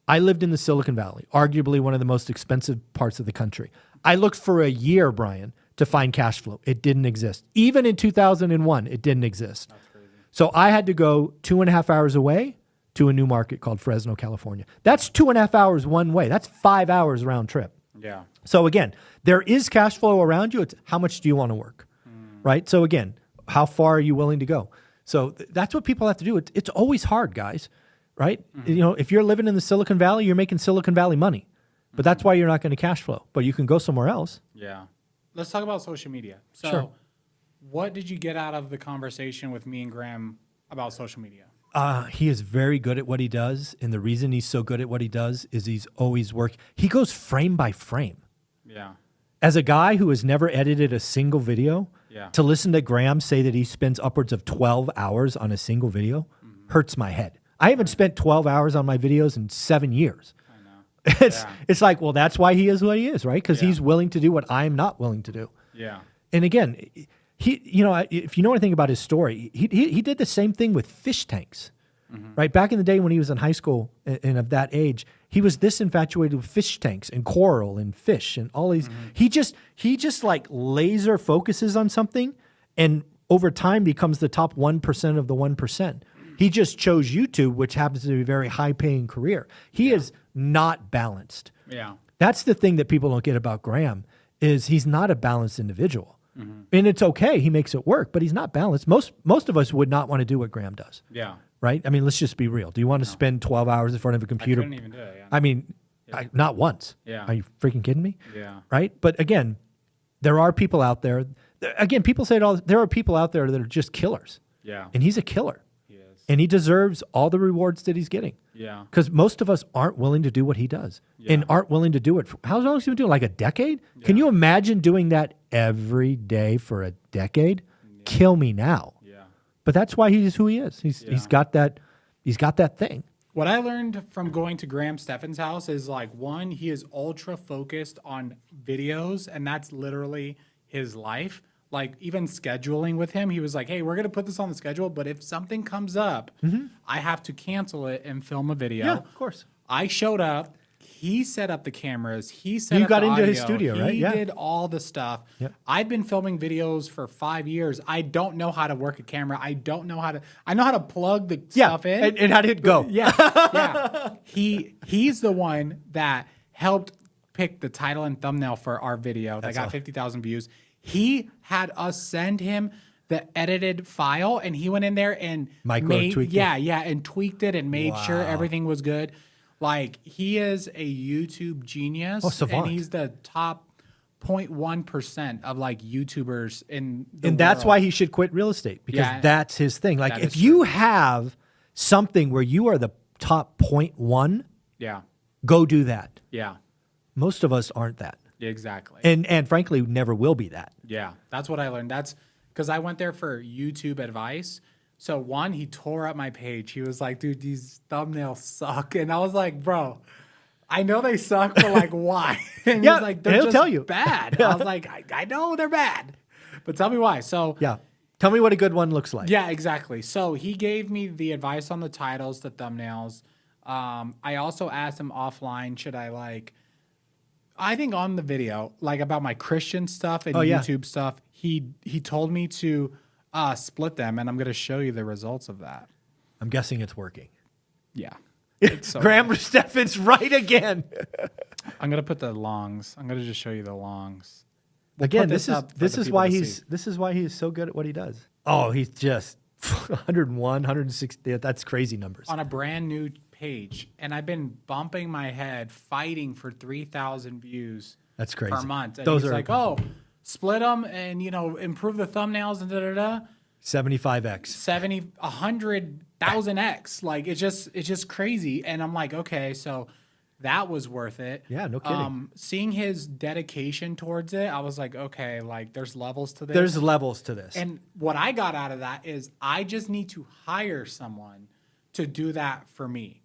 I lived in the Silicon Valley, arguably one of the most expensive parts of the country. I looked for a year, Brian, to find cash flow. It didn't exist. Even in 2001, it didn't exist. That's crazy. So I had to go 2.5 hours away to a new market called Fresno, California. That's 2.5 hours one way. That's 5 hours round trip. Yeah. So again, there is cash flow around you. It's how much do you want to work, right? So again, how far are you willing to go? So that's what people have to do. It's always hard, guys, right? If you're living in the Silicon Valley, you're making Silicon Valley money, but that's why you're not going to cash flow. But you can go somewhere else. Yeah. Let's talk about social media. So what did you get out of the conversation with me and Graham about social media? He is very good at what he does. And the reason he's so good at what he does is he's always he goes frame by frame. Yeah. As a guy who has never edited a single video, to listen to Graham say that he spends upwards of 12 hours on a single video hurts my head. I haven't spent 12 hours on my videos in 7 years. I know. It's like, well, that's why he is what he is, right? Because he's willing to do what I'm not willing to do. Yeah. And again, if you know anything about his story, he did the same thing with fish tanks, right? Back in the day when he was in high school and of that age, he was this infatuated with fish tanks and coral and fish and all these. He just like laser focuses on something, and over time becomes the top 1% of the 1%. He just chose YouTube, which happens to be a very high-paying career. He is not balanced. Yeah. That's the thing that people don't get about Graham, is he's not a balanced individual. And it's okay. He makes it work, but he's not balanced. Most of us would not want to do what Graham does. Yeah. Right? I mean, let's just be real. Do you want to spend 12 hours in front of a computer? I couldn't even do it. Yeah. I mean, not once. Yeah. Are you freaking kidding me? Yeah. Right? But again, there are people out there. Again, people say it all. There are people out there that are just killers. Yeah. And he's a killer. He is. And he deserves all the rewards that he's getting. Yeah. Because most of us aren't willing to do what he does and aren't willing to do it. How long has he been doing? Like a decade? Yeah. Can you imagine doing that every day for a decade? Yeah. Kill me now. Yeah. But that's why he's who he is. He's got that thing. What I learned from going to Graham Stephan's house is like, one, he is ultra focused on videos, and that's literally his life. Like even scheduling with him, he was like, hey, we're going to put this on the schedule, but if something comes up, I have to cancel it and film a video. Yeah, of course. I showed up. He set up the cameras. He set You up got the into audio. his studio, right? He Yeah. did all the stuff. Yep. I've been filming videos for 5 years. I don't know how to work a camera. I know how to plug the stuff in. And how did it go? Yeah. He's the one that helped pick the title and thumbnail for our video that got 50,000 views. He had us send him the edited file, and he went in there and tweaked it. and tweaked it and made sure everything was good. Like, he is a YouTube genius, savant. and he's the top 0.1% of like YouTubers in the And that's world. why he should quit real estate, because that's his thing. Like That if is you true. have something where you are the top 0.1, Yeah. go do that. Yeah. Most of us aren't that. Exactly. And frankly, never will be that. Yeah, that's what I learned. That's because I went there for YouTube advice. So one, he tore up my page. He was like, dude, these thumbnails suck. And I was like, bro, I know they suck, but like, why? And he was like, they're he'll just tell you. bad. I was like, I know they're bad, but tell me why. So Yeah. Tell me what a good one looks like. yeah, exactly. So he gave me the advice on the titles, the thumbnails. I also asked him offline, should I I think on the video, like about my Christian stuff and YouTube stuff, he told me to split them, and I'm going to show you the results of that. I'm guessing it's working. Yeah. It's so Graham Stephan's right again. I'm going to put the longs. I'm going to just show you the longs. We'll Again, put this up for is the people why to see. this is why he is so good at what he does. Oh, he's just 101, 160. That's crazy numbers. On a brand new page, and I've been bumping my head fighting for 3,000 views. That's crazy. Per month. And Those he's are like, oh, split them and improve the thumbnails and 75x. 100,000x. Like it's just crazy. And I'm like, okay, so that was worth it. Yeah, no kidding. Seeing his dedication towards it, I was like, okay, like there's levels to this. There's levels to this. And what I got out of that is I just need to hire someone to do that for me.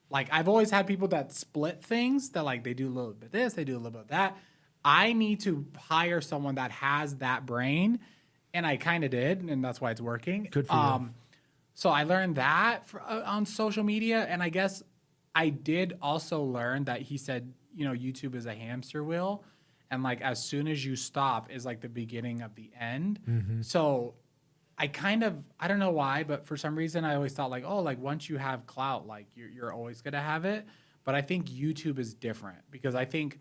Like I've always had people that split things that like they do a little bit of this, they do a little bit of that. I need to hire someone that has that brain, and I kind of did, and that's why it's working. Good for you. So I learned that on social media, and I guess I did also learn that he said, YouTube is a hamster wheel, and like as soon as you stop is like the beginning of the end. Mm-hmm. So I don't know why, but for some reason I always thought like, oh, like once you have clout, like you're always gonna have it. But I think YouTube is different because I think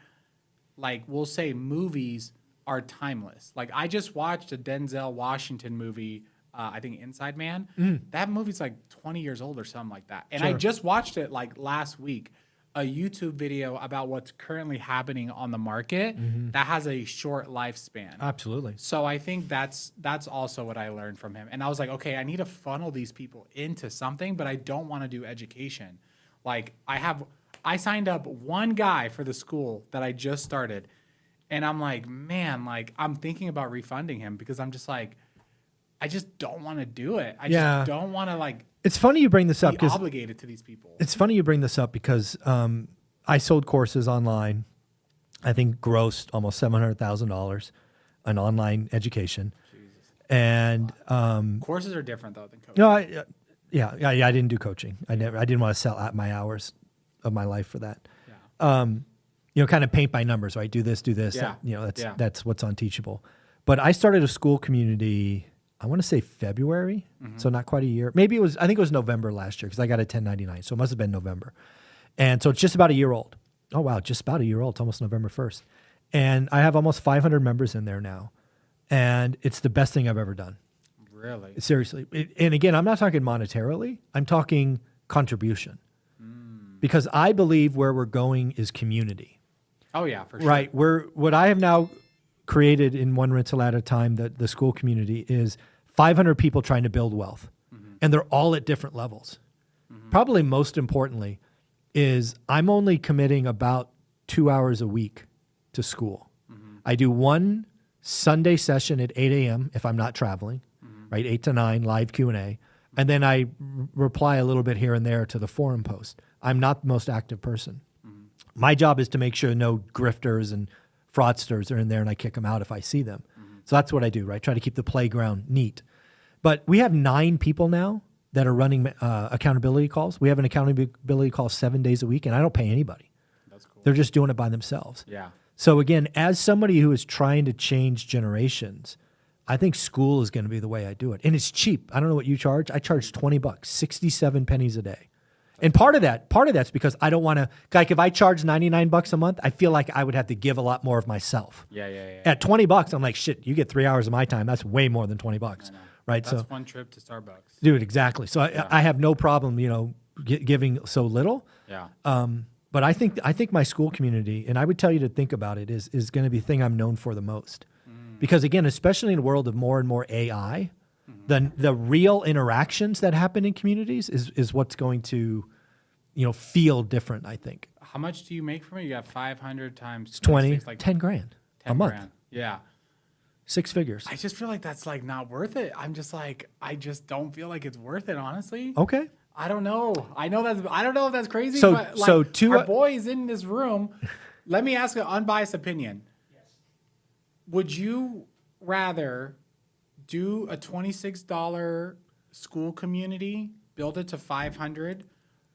like we'll say movies are timeless. Like I just watched a Denzel Washington movie, I think Inside Man. That movie's like 20 years old or something like that. And I just watched it like last week, a YouTube video about what's currently happening on the market that has a short lifespan. Absolutely. So I think that's also what I learned from him. And I was like, okay, I need to funnel these people into something, but I don't want to do education. Like I signed up one guy for the school that I just started, and I'm like, man, like I'm thinking about refunding him because I'm just like, I just don't want to do it. I just don't want to like. It's funny you bring this up be because obligated to these people. It's funny you bring this up because I sold courses online. I think grossed almost $700,000 in online education. Jesus. And Courses are different though than coaching. no, I didn't do coaching. I didn't want to sell out my hours of my life for that. Yeah. Kind of paint by numbers, right? Do this. Yeah. That's what's on Teachable. But I started a school community, I want to say February, so not quite a year. I think it was November last year because I got a 1099, so it must have been November. And so it's just about a year old. Oh, wow, just about a year old. It's almost November 1st. And I have almost 500 members in there now. And it's the best thing I've ever done. Really? Seriously. And again, I'm not talking monetarily. I'm talking contribution. Because I believe where we're going is community. Oh, yeah, for sure. Right. What I have now created in One Rental at a Time, the school community, is 500 people trying to build wealth. And they're all at different levels. Probably most importantly is I'm only committing about 2 hours a week to school. I do one Sunday session at 8 a.m. if I'm not traveling, right? 8 to 9, live Q&A. And then I reply a little bit here and there to the forum post. I'm not the most active person. My job is to make sure no grifters and fraudsters are in there and I kick them out if I see them. So that's what I do, right? Try to keep the playground neat. But we have 9 people now that are running accountability calls. We have an accountability call 7 days a week, and I don't pay anybody. That's cool. They're just doing it by themselves. Yeah. So again, as somebody who is trying to change generations, I think school is going to be the way I do it. And it's cheap. I don't know what you charge. I charge $20, 67 pennies a day. And part of that's because I don't want to, like if I charge $99 a month, I feel like I would have to give a lot more of myself. Yeah. At $20, I'm like, shit, you get 3 hours of my time. That's way more than $20, right? That's one trip to Starbucks. Dude, exactly. So I have no problem, giving so little. Yeah. But I think my school community, and I would tell you to think about it, is going to be the thing I'm known for the most. Because again, especially in a world of more and more AI, the real interactions that happen in communities is what's going to, feel different, I think. How much do you make from it? You got 500 times 20, 26, 10 grand 10 a month. Grand. Yeah. 6 figures. I just feel like that's like not worth it. I'm just like, I just don't feel like it's worth it, honestly. Okay. I don't know. I don't know if that's crazy, So- but like so two- our boys in this room, let me ask an unbiased opinion. Yes. Would you rather do a $26 school community, build it to 500,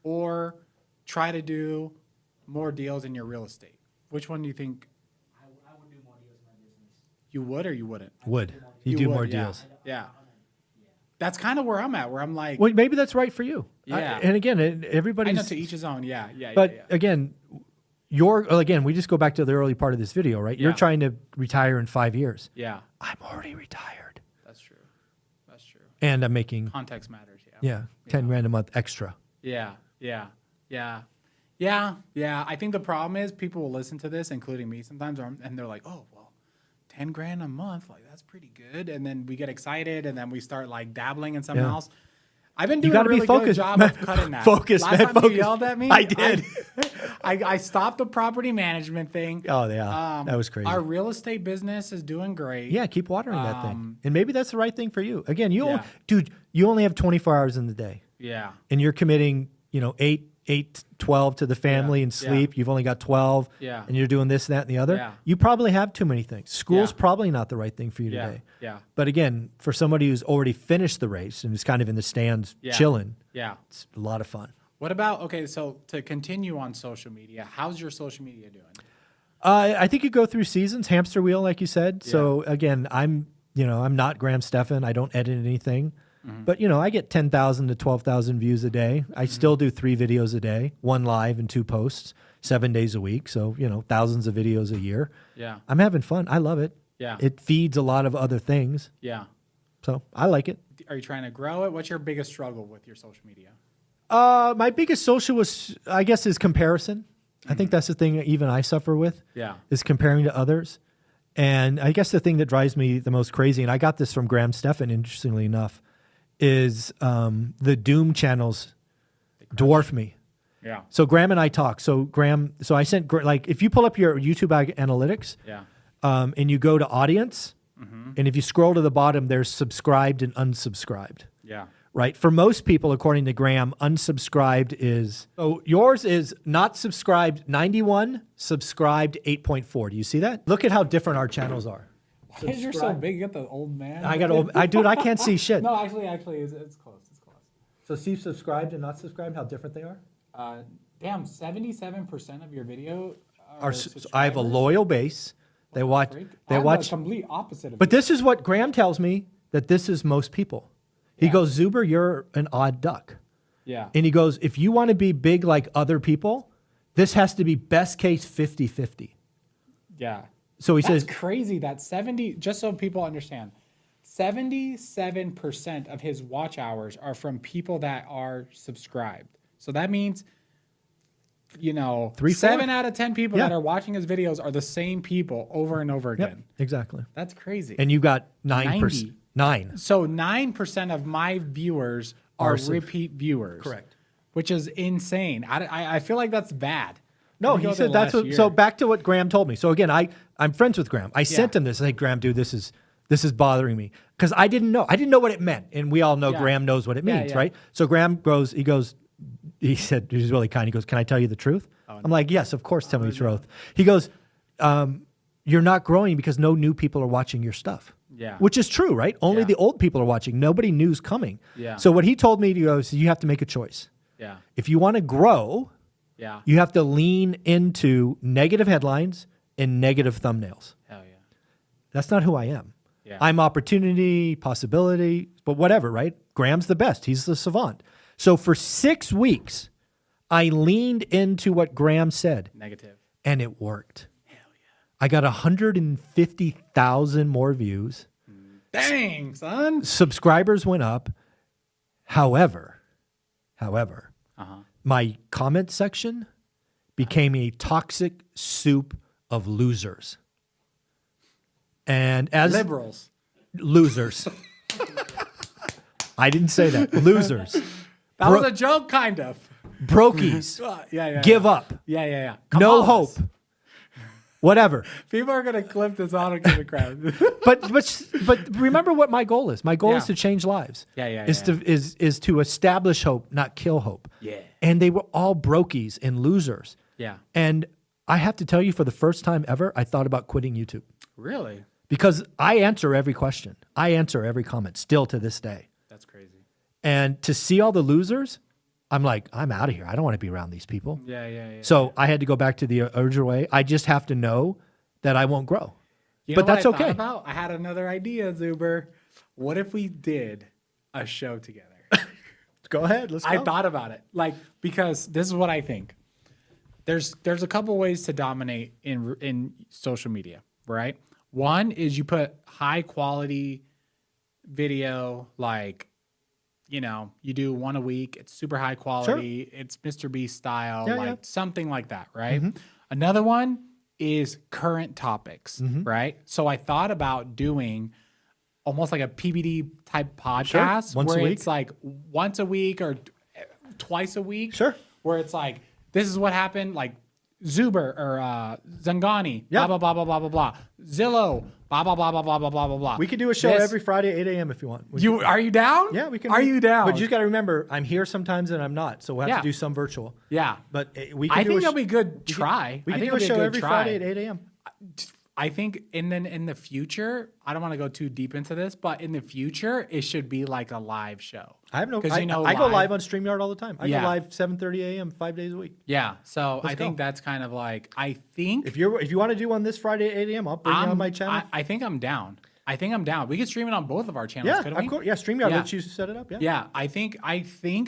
or try to do more deals in your real estate? Which one do you think I would do more deals in my business. you would or you wouldn't? Would. You do would, more yeah. deals. Yeah. That's kind of where I'm at, where I'm like, Well, maybe that's right for you. Yeah. And again, I everybody's... know to each his own. Yeah. But again, we just go back to the early part of this video, right? You're Yeah. trying to retire in 5 years. Yeah, I'm already retired. that's true. That's true. And I'm making, Context matters. Yeah. yeah, 10 grand a month extra. Yeah. I think the problem is people will listen to this, including me sometimes, and they're like, oh, well, 10 grand a month, like that's pretty good. And then we get excited and then we start like dabbling in something Yeah. else. I've been You doing a gotta be really good focused, job man. of cutting that. Focus, Last man, time focus. you yelled at me, I did. I stopped the property management thing. Oh, yeah. That was crazy. Our real estate business is doing great. Yeah, keep watering that thing. And maybe that's the right thing for you. Again, Yeah. dude, you only have 24 hours in the day. Yeah. And you're committing, 8, 12 to the family and Yeah. sleep. You've only got 12. Yeah. And you're doing this, that, and the other. Yeah. You probably have too many things. School's Yeah. probably not the right thing for you Yeah. today. Yeah. But again, for somebody who's already finished the race and is kind of in the stands Yeah. chilling, Yeah. it's a lot of fun. What about, okay, so to continue on social media, how's your social media doing? I think you go through seasons, hamster wheel, like you said. So again, I'm not Graham Stephan. I don't edit anything. But, I get 10,000 to 12,000 views a day. I still do 3 videos a day, 1 live and 2 posts, 7 days a week. So, thousands of videos a year. Yeah. I'm having fun. I love it. Yeah. It feeds a lot of other things. Yeah. So I like it. Are you trying to grow it? What's your biggest struggle with your social media? My biggest social is comparison. I think that's the thing that even I suffer with. Yeah. Is comparing to others. And I guess the thing that drives me the most crazy, and I got this from Graham Stephan, interestingly enough, is the doom channels dwarf me. Yeah. So Graham and I talk. So I sent, like, if you pull up your YouTube analytics, Yeah. and you go to audience, and if you scroll to the bottom, there's subscribed and unsubscribed. Yeah. Right. For most people, according to Graham, unsubscribed is, so yours is not subscribed 91, subscribed 8.4. Do you see that? Look at how different our channels are. Because you're so big, you got the old man. Dude, I can't see shit. No, actually, it's close. It's close. So see subscribed and not subscribed, how different they are? Damn, 77% of your video I have a loyal base. They watch. They I'm watch. the complete opposite of But you. this is what Graham tells me, that this is most people. He goes, Zuber, you're an odd duck. Yeah. And he goes, if you want to be big like other people, this has to be best case 50-50. Yeah. So he That's says, crazy that 70, just so people understand, 77% of his watch hours are from people that are subscribed. So that means, you know, 7 out of 10 people that are watching his videos are the same people over and over again. exactly. That's crazy. And you got 9%. 90. 9. So 9% of my viewers are repeat viewers. Correct. Which is insane. I feel like that's bad. No, he said that's what. So back to what Graham told me. So again, I'm friends with Graham. I sent him this. I said, Graham, dude, this is bothering me because I didn't know. I didn't know what it meant, and we all know Graham knows what it means, right? So Graham goes. He said he was really kind. He goes, "Can I tell you the truth?" I'm like, "Yes, of course. Tell me the truth." He goes, "You're not growing because no new people are watching your stuff." Yeah. Which is true, right? Only the old people are watching. Nobody new's coming. Yeah. So what he told me to go is, you have to make a choice. Yeah. If you want to grow. Yeah. You have to lean into negative headlines and negative thumbnails. Hell yeah. That's not who I am. Yeah. I'm opportunity, possibility, but whatever, right? Graham's the best. He's the savant. So for 6 weeks, I leaned into what Graham said. Negative. And it worked. Hell yeah. I got 150,000 more views. Dang, son. Subscribers went up. However, my comment section became a toxic soup of losers. And as liberals. Losers. I didn't say that. Losers. That was a joke, kind of. Brokies. Yeah. Give up. Yeah. No hope. Whatever. People are gonna clip this on and give it crap. But remember what my goal is. My goal is to change lives. Is to establish hope, not kill hope. Yeah. And they were all brokies and losers. Yeah. And I have to tell you, for the first time ever, I thought about quitting YouTube. Really? Because I answer every question. I answer every comment still to this day. That's crazy. And to see all the losers, I'm like, I'm out of here. I don't want to be around these people. Yeah. So I had to go back to the original way. I just have to know that I won't grow. But that's okay. I had another idea, Zuber. What if we did a show together? Go ahead. Let's go. I thought about it. Because this is what I think. There's a couple ways to dominate in social media, right? One is you put high quality video, you do one a week. It's super high quality. Sure. It's Mr. Beast style, something like that, right? Mm-hmm. Another one is current topics, right? So I thought about doing almost like a PBD type podcast where it's like once a week or twice a week. Sure. Where it's like, this is what happened, like Zuber or Zangani, blah, blah, blah, blah, blah, blah, blah. Zillow, blah, blah, blah, blah, blah, blah, blah, blah. We could do a show every Friday at 8 a.m. if you want. Are you down? Yeah, we can. Are you down? But you got to remember, I'm here sometimes and I'm not. So we'll have to do some virtual. Yeah. But we can I think it'll be good try. We can do a show every Friday at 8 a.m. I think, and then in the future, I don't want to go too deep into this, but in the future, it should be like a live show. I have no, I go live on StreamYard all the time. I go live 7:30 a.m. 5 days a week. Yeah, so I think that's kind of like, if you want to do one this Friday at 8 a.m., I'll bring you on my channel. I think I'm down. We could stream it on both of our channels, couldn't we? Of course. Yeah, StreamYard lets you set it up. Yeah, I think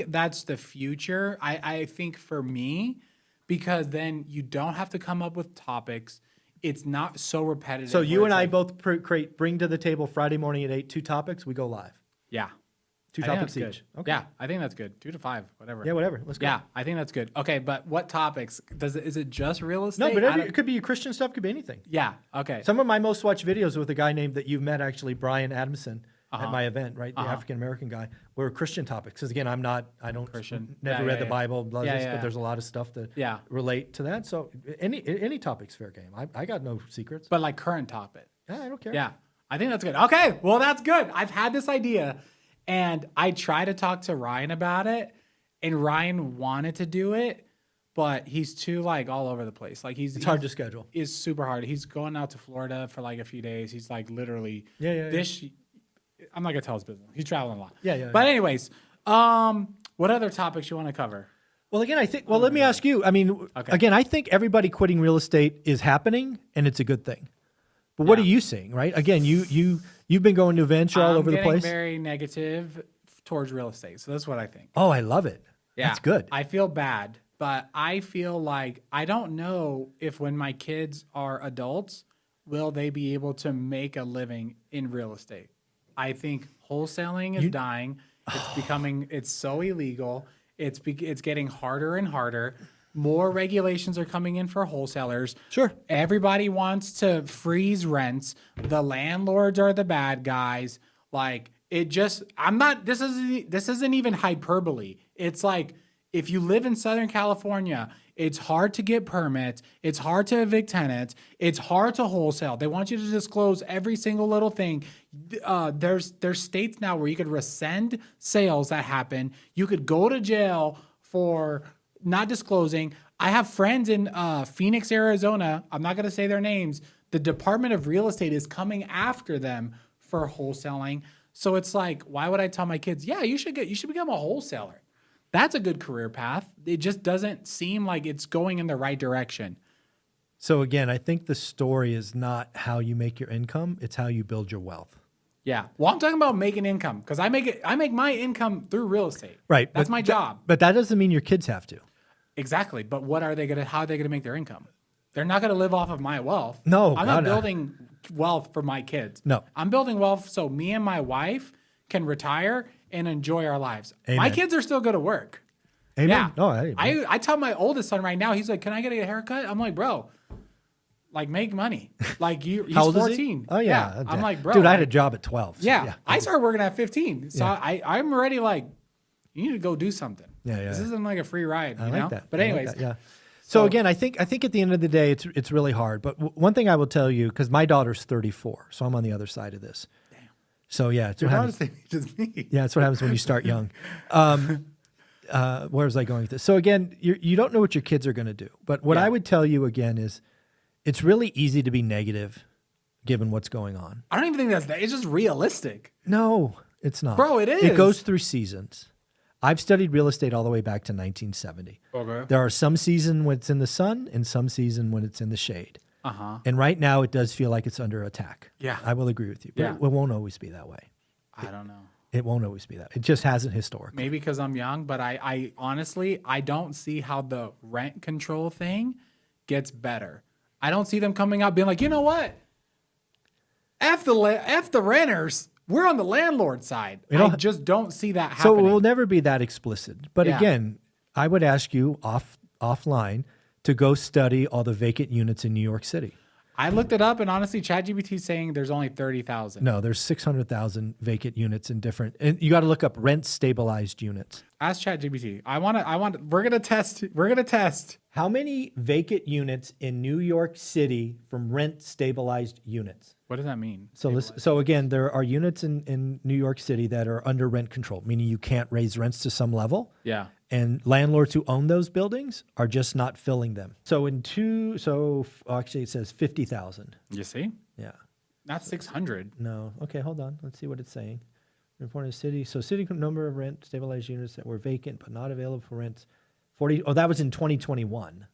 that's the future. I think for me, because then you don't have to come up with topics. It's not so repetitive. So you and I both bring to the table Friday morning at 8, 2 topics. We go live. Yeah. 2 topics each. Good. Okay. Yeah, I think that's good. 2 to 5, whatever. Yeah, whatever. Let's go. Yeah, I think that's good. Okay, but what topics? Is it just real estate? No, but it could be Christian stuff. Could be anything. Yeah. Okay. Some of my most watched videos with a guy named that you've met, actually, Brian Adamson, at my event, right? The African American guy, were Christian topics. Because again, I don't Christian. Never read the Bible, but there's a lot of stuff that relate to that. So any topic's fair game. I got no secrets. But like current topic. Yeah, I don't care. Yeah, I think that's good. Okay, well that's good. I've had this idea, and I tried to talk to Ryan about it, and Ryan wanted to do it, but he's too like all over the place. Like It's hard to schedule. Is super hard. He's going out to Florida for like a few days. He's like literally Yeah. I'm not gonna tell his business. He's traveling a lot. Yeah. But anyways, what other topics you want to cover? Well, again, I think. Well, let me ask you. I mean, Okay. again, I think everybody quitting real estate is happening, and it's a good thing. But what are you seeing? Right? Again, you've been going to events all over the place. I'm very negative towards real estate. So that's what I think. Oh, I love it. Yeah. That's good. I feel bad, but I feel like I don't know if when my kids are adults, will they be able to make a living in real estate? I think wholesaling is dying. It's so illegal. It's getting harder and harder. More regulations are coming in for wholesalers. Sure. Everybody wants to freeze rents. The landlords are the bad guys. Like this isn't even hyperbole. It's like if you live in Southern California, it's hard to get permits. It's hard to evict tenants. It's hard to wholesale. They want you to disclose every single little thing. There's states now where you could rescind sales that happen. You could go to jail for not disclosing. I have friends in Phoenix, Arizona. I'm not going to say their names. The Department of Real Estate is coming after them for wholesaling. So it's like, why would I tell my kids, yeah, you should become a wholesaler. That's a good career path. It just doesn't seem like it's going in the right direction. So again, I think the story is not how you make your income; it's how you build your wealth. Yeah. Well, I'm talking about making income because I make my income through real estate. Right. That's my job. But that doesn't mean your kids have to. Exactly. But how are they gonna make their income? They're not gonna live off of my wealth. No, I'm not building wealth for my kids. No. I'm building wealth so me and my wife can retire and enjoy our lives. Amen. My kids are still gonna work. Amen. Yeah. No, I tell my oldest son right now, he's like, can I get a haircut? I'm like, bro, like make money. Like he's How old 14. is he? Oh yeah. I'm like, bro. Dude, I had a job at 12. So yeah. I started working at 15. So I'm already like, you need to go do something. Yeah. This isn't like a free ride. I like that. But I like anyways. that, yeah. So again, I think at the end of the day, it's really hard. But one thing I will tell you, because my daughter's 34, so I'm on the other side of this. Damn. So yeah, it's Your what daughter's happens. just me. Yeah, it's what happens when you start young. Where was I going with this? So again, you don't know what your kids are going to do. But what I would tell you again is, it's really easy to be negative, given what's going on. I don't even think that's it's just realistic. No, it's not. Bro, it is. It goes through seasons. I've studied real estate all the way back to 1970. Okay. There are some seasons when it's in the sun and some season when it's in the shade. Uh-huh. And right now it does feel like it's under attack. Yeah. I will agree with you. But Yeah. it won't always be that way. I don't know. It won't always be that. It just hasn't historically. Maybe because I'm young, but I honestly, I don't see how the rent control thing gets better. I don't see them coming out being like, you know what? F the renters. We're on the landlord side. I just don't see that So happening. it will never be that explicit. But Yeah. again, I would ask you offline to go study all the vacant units in New York City. I looked it up, and honestly, ChatGPT is saying there's only 30,000. No, there's 600,000 vacant units in different, and you got to look up rent stabilized units. Ask ChatGPT. We're gonna test. How many vacant units in New York City from rent stabilized units? What does that mean? So again, there are units in New York City that are under rent control, meaning you can't raise rents to some level. Yeah. And landlords who own those buildings are just not filling them. So actually it says 50,000. You see? Yeah. Not 600. No. Okay, hold on. Let's see what it's saying. Reporting city. So city number of rent stabilized units that were vacant but not available for rent. 40. Oh, that was in 2021.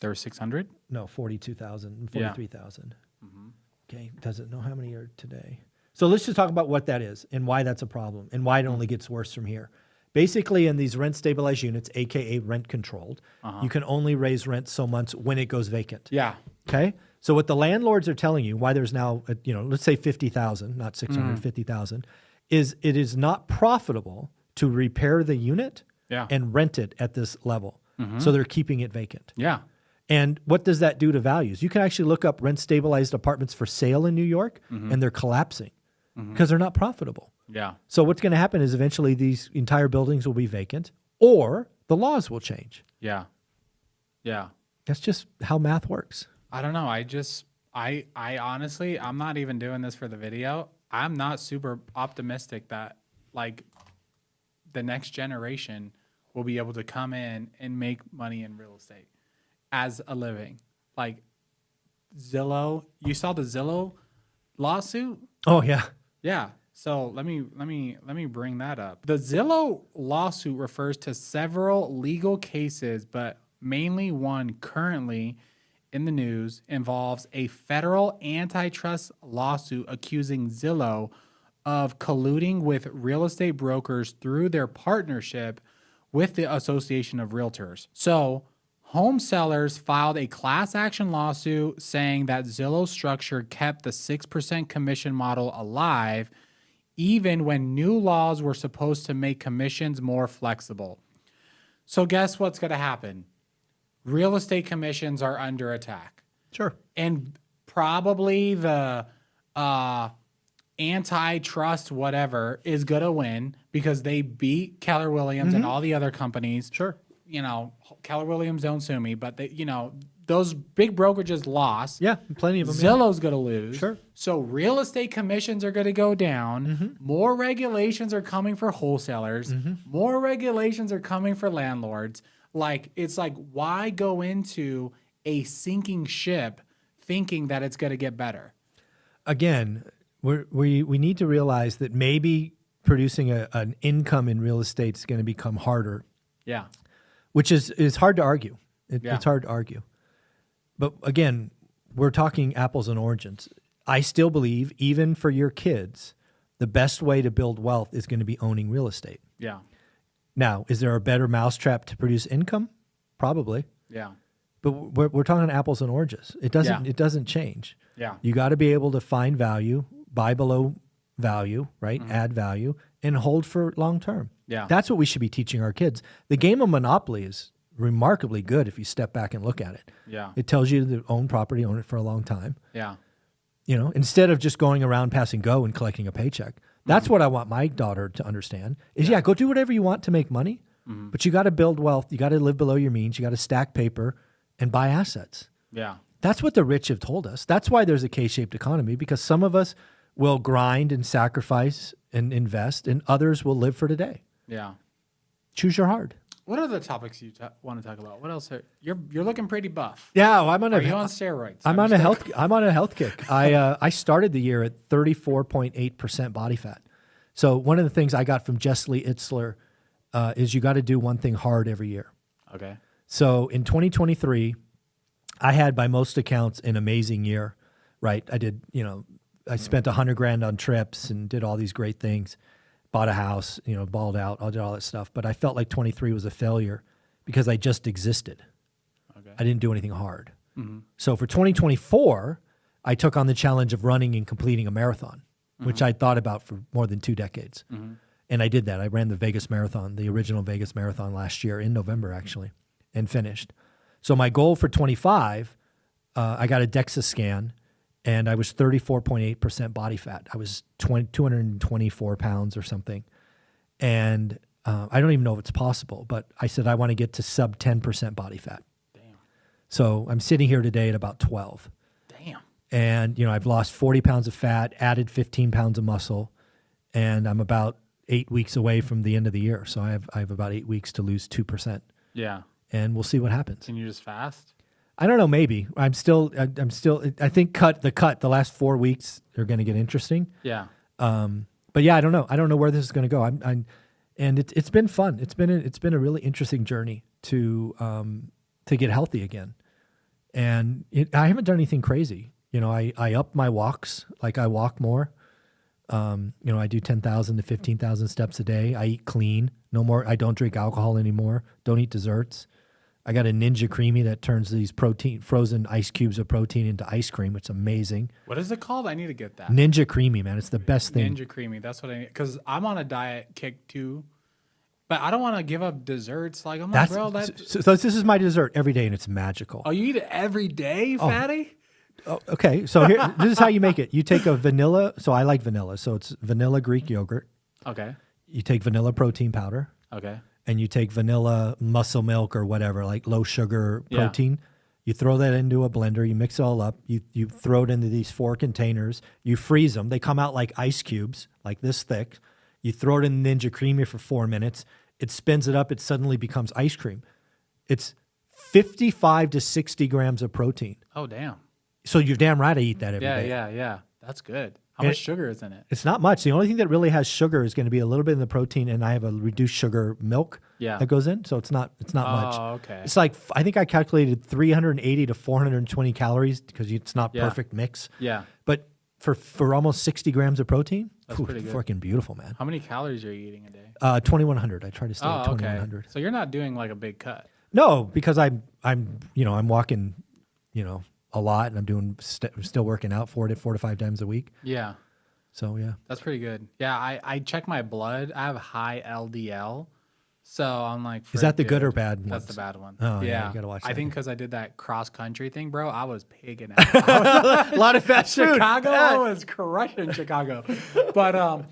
There were 600? No, 42,000 and 43,000. Mm-hmm. Okay. Doesn't know how many are today. So let's just talk about what that is and why that's a problem and why it only gets worse from here. Basically, in these rent stabilized units, AKA rent controlled, you can only raise rent so much when it goes vacant. Yeah. Okay. So what the landlords are telling you, why there's now, let's say 50,000, not 650,000, is it is not profitable to repair the unit and rent it at this level. So they're keeping it vacant. Yeah. And what does that do to values? You can actually look up rent stabilized apartments for sale in New York, and they're collapsing because they're not profitable. Yeah. So what's going to happen is eventually these entire buildings will be vacant, or the laws will change. Yeah. Yeah. That's just how math works. I don't know. I honestly, I'm not even doing this for the video. I'm not super optimistic that like the next generation will be able to come in and make money in real estate as a living. Like Zillow, you saw the Zillow lawsuit? Oh yeah. Yeah. So let me bring that up. The Zillow lawsuit refers to several legal cases, but mainly one currently in the news involves a federal antitrust lawsuit accusing Zillow of colluding with real estate brokers through their partnership with the Association of Realtors. So, home sellers filed a class action lawsuit saying that Zillow's structure kept the 6% commission model alive even when new laws were supposed to make commissions more flexible. So guess what's going to happen? Real estate commissions are under attack. Sure. And probably the antitrust whatever is going to win because they beat Keller Williams and all the other companies. Sure. You know, Keller Williams don't sue me, but they, you know, those big brokerages lost. Yeah, plenty of them. Zillow's going to lose. Sure. So real estate commissions are going to go down. More regulations are coming for wholesalers. More regulations are coming for landlords. Like, it's like, why go into a sinking ship thinking that it's going to get better? Again, we need to realize that maybe producing an income in real estate is going to become harder. Yeah. Which is hard to argue. Yeah. It's hard to argue. But again, we're talking apples and oranges. I still believe, even for your kids, the best way to build wealth is going to be owning real estate. Yeah. Now, is there a better mousetrap to produce income? Probably. Yeah. But we're talking apples and oranges. It doesn't change. Yeah. You got to be able to find value, buy below value, right? Add value, and hold for long term. Yeah. That's what we should be teaching our kids. The game of Monopoly is remarkably good if you step back and look at it. Yeah. It tells you to own property, own it for a long time. Yeah. You know, instead of just going around passing go and collecting a paycheck. That's what I want my daughter to understand is, go do whatever you want to make money, but you got to build wealth. You got to live below your means. You got to stack paper and buy assets. Yeah. That's what the rich have told us. That's why there's a K-shaped economy, because some of us will grind and sacrifice and invest, and others will live for today. Yeah. Choose your hard. What are the topics you want to talk about? What else? You're looking pretty buff. Yeah, well, I'm on Are you on steroids? I'm on a health kick. I started the year at 34.8% body fat. So one of the things I got from Jess Lee Itzler is you got to do one thing hard every year. Okay. So in 2023, I had by most accounts an amazing year, right? I did, I spent $100,000 on trips and did all these great things. Bought a house, balled out, I did all that stuff. But I felt like 23 was a failure because I just existed. Okay. I didn't do anything hard. So for 2024, I took on the challenge of running and completing a marathon, which I'd thought about for more than 2 decades. And I did that. I ran the Vegas Marathon, the original Vegas Marathon last year in November, actually, and finished. So my goal for 25, I got a DEXA scan, and I was 34.8% body fat. I was 224 pounds or something. And I don't even know if it's possible, but I said I want to get to sub 10% body fat. Damn. So I'm sitting here today at about 12. Damn. And, I've lost 40 pounds of fat, added 15 pounds of muscle, and I'm about 8 weeks away from the end of the year. So I have about 8 weeks to lose 2%. Yeah. And we'll see what happens. Can you just fast? I don't know. Maybe I think the last 4 weeks are going to get interesting. Yeah. But yeah, I don't know. I don't know where this is going to go. And it's been fun. It's been a really interesting journey to get healthy again. And I haven't done anything crazy. I up my walks. Like I walk more. I do 10,000 to 15,000 steps a day. I eat clean. No more. I don't drink alcohol anymore. Don't eat desserts. I got a Ninja Creamy that turns these frozen ice cubes of protein into ice cream. It's amazing. What is it called? I need to get that. Ninja Creamy, man. It's the best thing. Ninja Creamy. That's what I need. Because I'm on a diet kick too. But I don't want to give up desserts. Like, I'm like, bro, so this is my dessert every day, and it's magical. Oh, you eat it every day, fatty? Oh, okay. So this is how you make it. You take a vanilla. So I like vanilla. So it's vanilla Greek yogurt. Okay. You take vanilla protein powder. Okay. And you take vanilla muscle milk or whatever, like low sugar protein. You throw that into a blender. You mix it all up. You throw it into these 4 containers. You freeze them. They come out like ice cubes, like this thick. You throw it in Ninja Creamy for 4 minutes. it spins it up, it suddenly becomes ice cream. It's 55 to 60 grams of protein. Oh, damn. So you're damn right I eat that every day. Yeah. That's good. How And much sugar is in it? It's not much. The only thing that really has sugar is going to be a little bit in the protein, and I have a reduced sugar milk that goes in, so it's not much. Oh, okay. It's like, I think I calculated 380 to 420 calories because it's not perfect mix. Yeah. But for almost 60 grams of protein, That's pretty good. freaking beautiful, man. How many calories are you eating a day? 2,100. I try to stay at Oh, 2,100. okay. So you're not doing like a big cut. No, because I'm walking, a lot, and I'm doing still working out 4 to 5 times a week. Yeah. So yeah, That's pretty good. Yeah, I check my blood. I have high LDL. So I'm like, is that the frick, good or dude. bad? That's ones? the bad one. Oh yeah, you gotta watch that. I think because I did that cross country thing, bro, I was pigging out. A lot of fast food. Chicago, I was crushing Chicago. But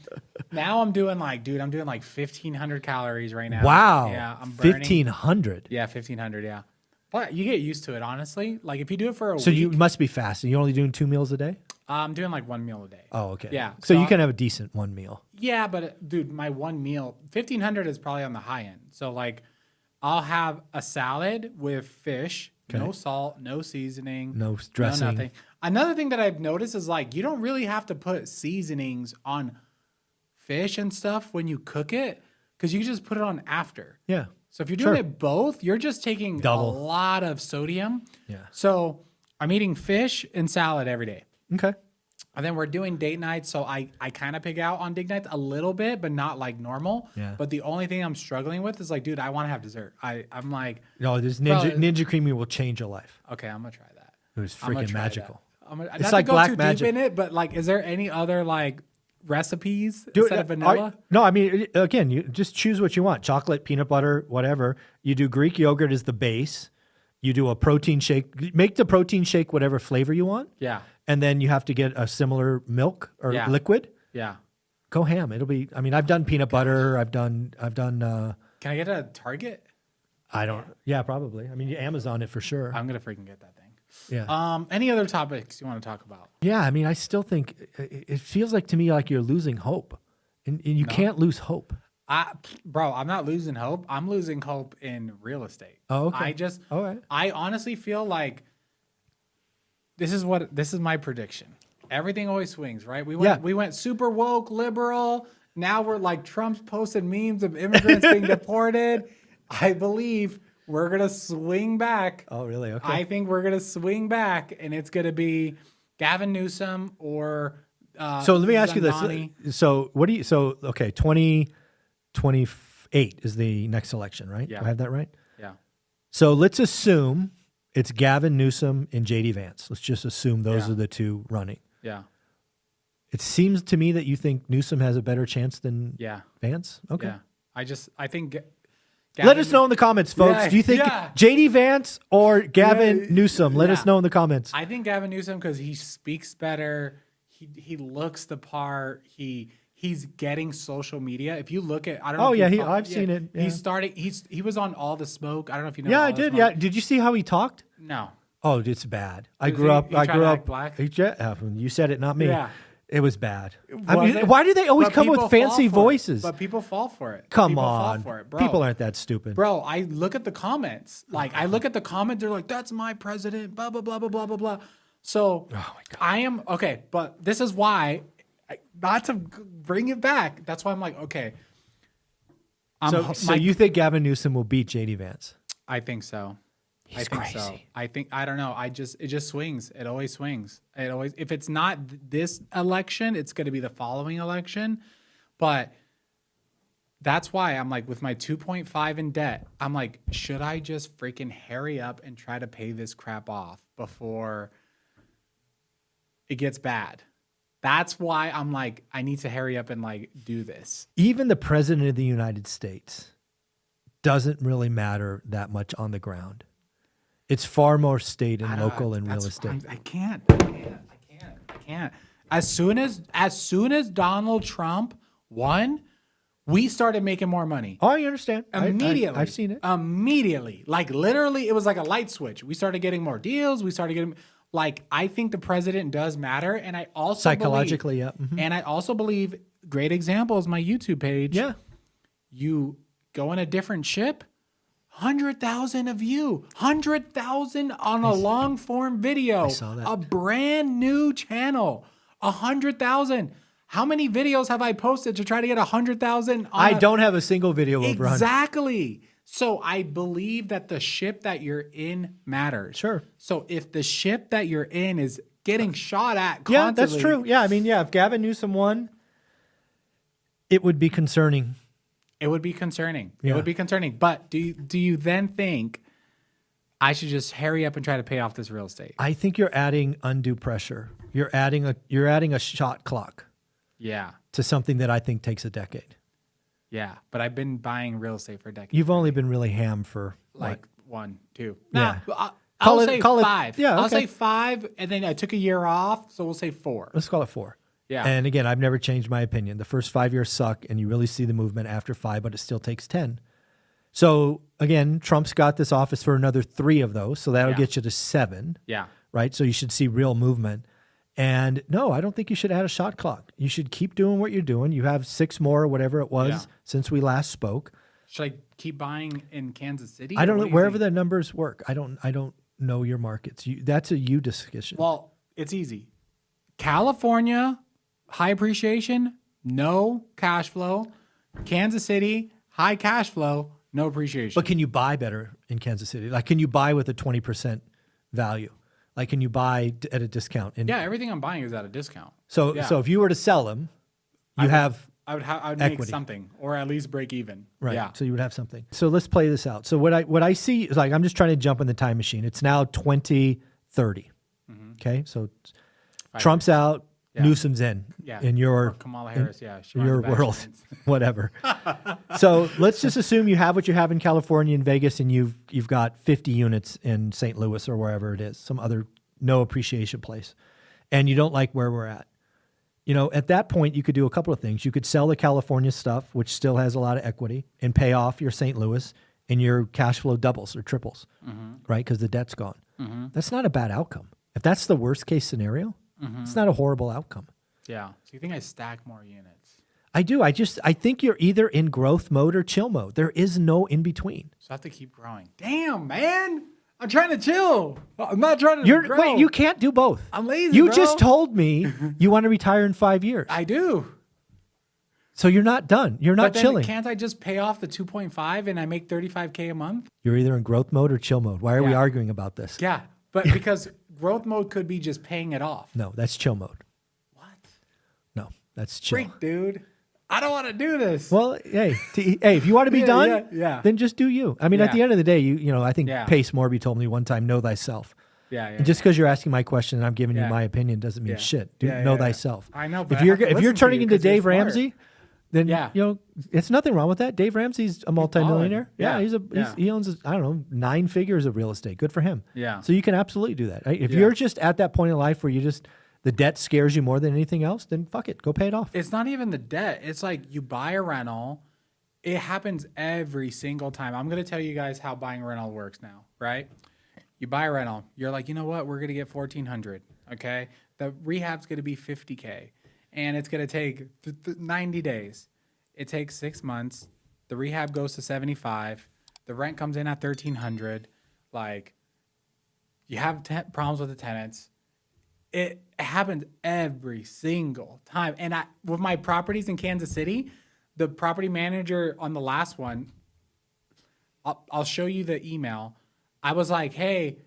now I'm doing like 1,500 calories right now. Wow. Yeah, I'm burning. 1,500. Yeah, 1,500. Yeah. But you get used to it, honestly. Like if you do it for a So week, you must be fasting. You're only doing 2 meals a day? I'm doing like 1 meal a day. Oh, okay. Yeah. So you can have a decent 1 meal. Yeah, but dude, my 1 meal, 1,500 is probably on the high end. So like, I'll have a salad with fish, no salt, no seasoning, No dressing. no nothing. Another thing that I've noticed is like, you don't really have to put seasonings on fish and stuff when you cook it, because you can just put it on after. Yeah. So if you're doing it both, you're just taking Double. a lot of sodium. Yeah. So I'm eating fish and salad every day. Okay. And then we're doing date nights, so I kind of pig out on date nights a little bit, but not like normal. Yeah. But the only thing I'm struggling with is like, dude, I want to have dessert. I'm like, No, this Bro, Ninja Creamy will change your life. okay, I'm gonna try that. It was I'm gonna freaking try magical. that. It's not like to go black too magic. deep in it, but like, is there any other like recipes Dude, instead of vanilla? no, I mean, again, you just choose what you want. Chocolate, peanut butter, whatever. You do Greek yogurt as the base. You do a protein shake. Make the protein shake whatever flavor you want. Yeah, And then you have to get a similar milk or liquid. yeah. Go ham. It'll be, I mean, I've done peanut butter. I've done, Can I get a Target? yeah, probably. I mean, you Amazon it for sure. I'm gonna freaking get that thing. Yeah. Any other topics you want to talk about? Yeah. I mean, I still think it feels like to me like you're losing hope, and you can't lose hope. Bro, I'm not losing hope. I'm losing hope in real estate. Oh, okay. All right. I honestly feel like this is my prediction. Everything always swings, right? We went super woke, liberal. Now we're like Trump's posted memes of immigrants being deported. I believe we're gonna swing back. Oh, really? Okay. I think we're gonna swing back, and it's gonna be Gavin Newsom or. So let me ask you Zandani. this. So what do you? So okay, 2028 is the next election, right? Yeah. Do I have that right? Yeah. So let's assume it's Gavin Newsom and JD Vance. Let's just assume those Yeah. are the two running. Yeah. It seems to me that you think Newsom has a better chance than Yeah. Vance. Okay. Yeah. I think. Let us know in the comments, folks. Yeah, Do you think yeah. JD Vance or Gavin Yeah, Newsom? Let yeah. us know in the comments. I think Gavin Newsom because he speaks better. He looks the part. He's getting social media. If you look at, I don't know. Oh, if yeah, you I've seen it, yeah. He's starting. He was on All the Smoke. I don't know if you know. Yeah, All I the did. Smoke. Yeah. Did you see how he talked? No. Oh, it's bad. I Is grew he- up. he I tried grew to up. act black? You said it, not me. Yeah. It was bad. I Was mean, it? why do they always But come people with fancy fall for it. voices? But people fall for it. Come People fall on, for it, bro. people aren't that stupid. Bro, I look at the comments. Like I look at the comment, they're like, "That's my president." Blah blah blah blah blah blah blah. So Oh my God. I am okay, but this is why, not to bring it back. That's why I'm like, okay. So you think Gavin Newsom will beat JD Vance? I think so. He's I think so. crazy. I don't know. It just swings. It always swings. If it's not this election, it's going to be the following election. But that's why I'm like, with my 2.5 in debt, I'm like, should I just freaking hurry up and try to pay this crap off before it gets bad? That's why I'm like, I need to hurry up and like do this. Even the president of the United States doesn't really matter that much on the ground. It's far more state and local and real estate. I can't. As soon as Donald Trump won, we started making more money. Oh, I understand. Immediately. I've seen it. Immediately. Like literally, it was like a light switch. We started getting more deals. We started getting like, I think the president does matter. And I also Psychologically, believe, yeah. Mhm. And I also believe, great example is my YouTube page. Yeah. You go in a different ship. 100,000 a view, 100,000 on a long form video. I saw that. A brand new channel, 100,000. How many videos have I posted to try to get 100,000? I don't have a single video over 100. Exactly. So I believe that the ship that you're in matters. Sure. So if the ship that you're in is getting shot at constantly. Yeah, that's true. Yeah, I mean, yeah, if Gavin Newsom won, it would be concerning. It would be concerning. Yeah. It would be concerning. But do you then think I should just hurry up and try to pay off this real estate? I think you're adding undue pressure. You're adding a shot clock Yeah. to something that I think takes a decade. Yeah. But I've been buying real estate for a decade. You've only been really ham for like 1, 2. Yeah. Nah, Call I'll it- say call it- 5. yeah, I'll okay. say 5, and then I took a year off, so we'll say 4. let's call it 4. Yeah. And again, I've never changed my opinion. The first 5 years suck, and you really see the movement after 5, but it still takes 10. So again, Trump's got this office for another 3 of those, so that'll Yeah. get you to 7, Yeah. right? So you should see real movement. And no, I don't think you should add a shot clock. You should keep doing what you're doing. You have 6 more or whatever it was Yeah. since we last spoke. Should I keep buying in Kansas City? I don't or know what do you wherever think? the numbers work. I don't know your markets. That's a you discussion. Well, it's easy. California, high appreciation, no cash flow. Kansas City, high cash flow, no appreciation. But can you buy better in Kansas City? Like, can you buy with a 20% value? Like, can you buy at a discount? yeah, everything I'm buying is at a discount. So, yeah. so if you were to sell them, you have I would make equity. something, or at least break even. right. Yeah. So you would have something. So let's play this out. So what I see is, like, I'm just trying to jump in the time machine. It's now 2030. Okay, so Trump's out, Yeah. Newsom's in. Yeah. In your Or Kamala Harris. Yeah. she your runs back, world, she wins. whatever. So let's just assume you have what you have in California and Vegas, and you've got 50 units in St. Louis or wherever it is, some other no appreciation place, and you don't like where we're at. You know, at that point, you could do a couple of things. You could sell the California stuff, which still has a lot of equity, and pay off your St. Louis, and your cash flow doubles or triples, right? Because the debt's gone. That's not a bad outcome. If that's the worst case scenario, it's not a horrible outcome. Yeah. So you think I stack more units? I do. I think you're either in growth mode or chill mode. There is no in between. So I have to keep growing. Damn, man. I'm trying to chill. I'm not trying to grow. Wait, you can't do both. I'm lazy, You bro. just told me you want to retire in 5 years. I do. So you're not done. You're not But then chilling. can't I just pay off the 2.5 and I make $35K a month? You're either in growth mode or chill mode. Why are we Yeah. arguing about this? Yeah. But because growth mode could be just paying it off. No, that's chill mode. What? No, that's chill. Freak, dude. I don't want to do this. Well, hey, if you want to be Yeah, done, yeah. then just do you. I mean, at Yeah. the end of the day, you know, I think Yeah. Pace Morby told me one time, know thyself. yeah. And just because you're asking my question and I'm giving you Yeah. my opinion doesn't mean Yeah. shit. Yeah, Know yeah. thyself. I know, but If I you're have to if you're listen to turning you into 'cause you're Dave smart. Ramsey, then Yeah. you know it's nothing wrong with that. Dave Ramsey's a multimillionaire. Yeah. Yeah, he owns I don't know 9 figures of real estate. Good for him. Yeah. So you can absolutely do that. Right? If Yeah. you're just at that point in life where the debt scares you more than anything else, then fuck it, go pay it off. It's not even the debt. It's like you buy a rental. It happens every single time. I'm going to tell you guys how buying a rental works now, right? You buy a rental. You're like, you know what? We're going to get $1,400. Okay. The rehab's going to be $50K and it's going to take 90 days. It takes 6 months. The rehab goes to 75. The rent comes in at 1,300. Like you have problems with the tenants. It happens every single time. And with my properties in Kansas City, the property manager on the last one, I'll show you the email. I was like, hey,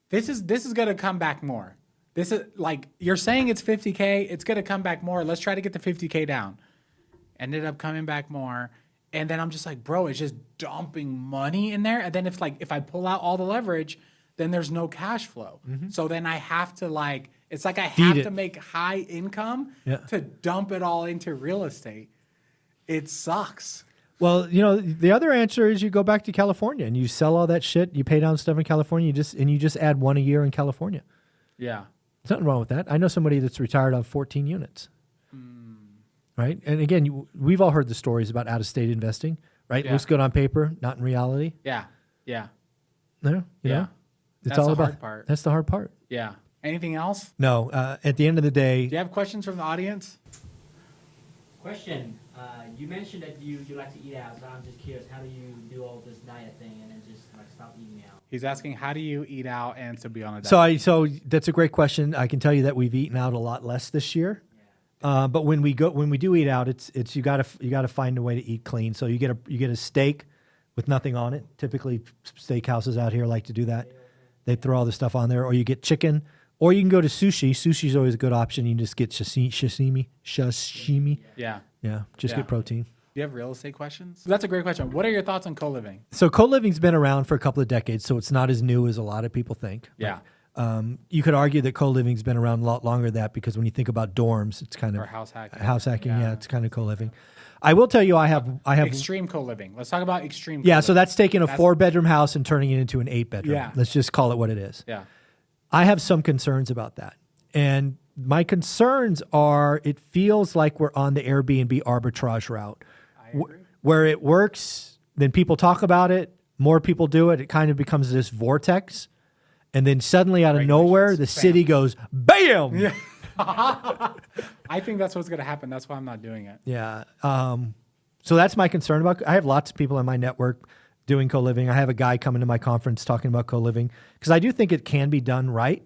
this is going to come back more. This is like, you're saying it's 50K. It's going to come back more. Let's try to get the 50K down. Ended up coming back more. And then I'm just like, bro, it's just dumping money in there. And then if I pull out all the leverage, then there's no cash flow. So then I have to it's like I have it. to make high income Yeah. to dump it all into real estate. It sucks. Well, you know, the other answer is you go back to California and you sell all that shit. You pay down stuff in California. You just add 1 a year in California. Yeah. There's nothing wrong with that. I know somebody that's retired on 14 units. Right? And again, we've all heard the stories about out-of-state investing, right? Yeah. Looks good on paper, not in reality. Yeah. Yeah. No, you Yeah. know? It's That's all the about hard part. That's the hard part. Yeah. Anything else? No, at the end of the day, Do you have questions from the audience? Question, you mentioned that you like to eat out, so I'm just curious, how do you do all this diet thing and then just like stop eating out? He's asking, how do you eat out and to be on a diet? So that's a great question. I can tell you that we've eaten out a lot less this year. But when we do eat out, it's you gotta find a way to eat clean. So you get a steak with nothing on it. Typically, steakhouses out here like to do that. They throw all the stuff on there, or you get chicken, or you can go to sushi. Sushi is always a good option. You can just get sashimi. Yeah. Yeah, just Yeah. get protein. Do you have real estate questions? That's a great question. What are your thoughts on co-living? So co-living's been around for a couple of decades, so it's not as new as a lot of people think. Yeah. You could argue that co-living's been around a lot longer than that, because when you think about dorms, it's kind of Or house hacking. House hacking, yeah, it's kind of co-living. I will tell you, I have Extreme co-living. Let's talk about extreme yeah. So co-living. that's taking a 4-bedroom house and turning it into an 8-bedroom. Yeah. Let's just call it what it is. Yeah. I have some concerns about that, and my concerns are it feels like we're on the Airbnb arbitrage route, where it works, then people talk about it, more people do it, it kind of becomes this vortex, and then suddenly out of nowhere, the city goes bam. Yeah. I think that's what's going to happen. That's why I'm not doing it. Yeah. So that's my concern about. I have lots of people in my network doing co-living. I have a guy coming to my conference talking about co-living, because I do think it can be done right.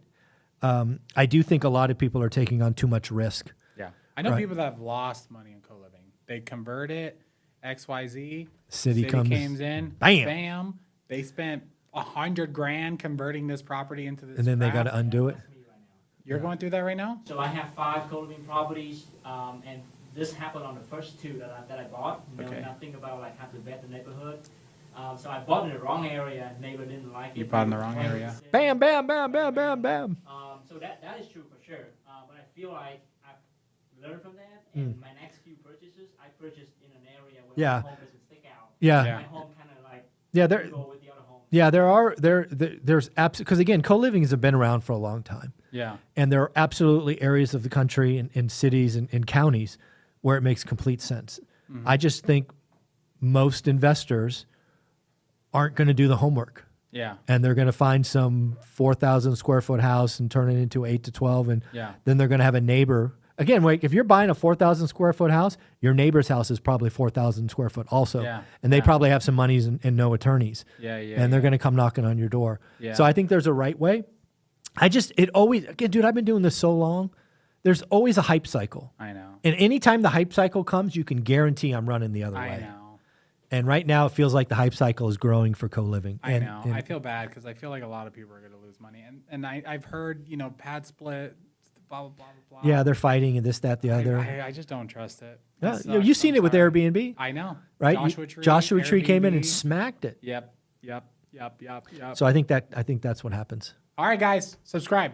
I do think a lot of people are taking on too much risk. Yeah. I know Right. people that have lost money in co-living. They convert it, XYZ. City comes in, bam. bam. They spent $100,000 converting this property into this. And then they crap. got to undo it. That's me right now. You're going through that right now? So I have 5 co-living properties, and this happened on the first 2 that I bought. Okay. Nothing about like how to vet the neighborhood. So I bought in the wrong area. Neighbor didn't like it. You bought in the wrong area. Bam, bam, bam, bam, bam, bam. So that is true for sure. But I feel like I've learned from that, and my next few purchases, I purchased in an area where Yeah. my home doesn't stick out. Yeah. Yeah. My home kind of like Yeah, there- go with the other homes. Yeah, there's because again, co-livings have been around for a long time. Yeah. And there are absolutely areas of the country and cities and counties where it makes complete sense. I just think most investors aren't going to do the homework, Yeah. and they're going to find some 4,000 square foot house and turn it into 8 to 12. And Yeah. then they're going to have a neighbor. Again, wait, if you're buying a 4,000 square foot house, your neighbor's house is probably 4,000 square foot also. Yeah. And they Yeah. probably have some monies and no attorneys. Yeah. Yeah. And they're going to come knocking on your door. Yeah. So I think there's a right way. Again, dude, I've been doing this so long. There's always a hype cycle. I know. And anytime the hype cycle comes, you can guarantee I'm running the other I way. know. And right now it feels like the hype cycle is growing for co-living. I And- know. and- I feel bad because I feel like a lot of people are going to lose money. And I've heard, pad split, blah, blah, blah, blah, blah. yeah, they're fighting and this, that, the other. I just don't trust it. Yeah, It sucks. you've seen I'm it with sorry. Airbnb, I know. right? Joshua Tree came in and Airbnb. smacked it. Yep. So I think that's what happens. All right, guys, subscribe.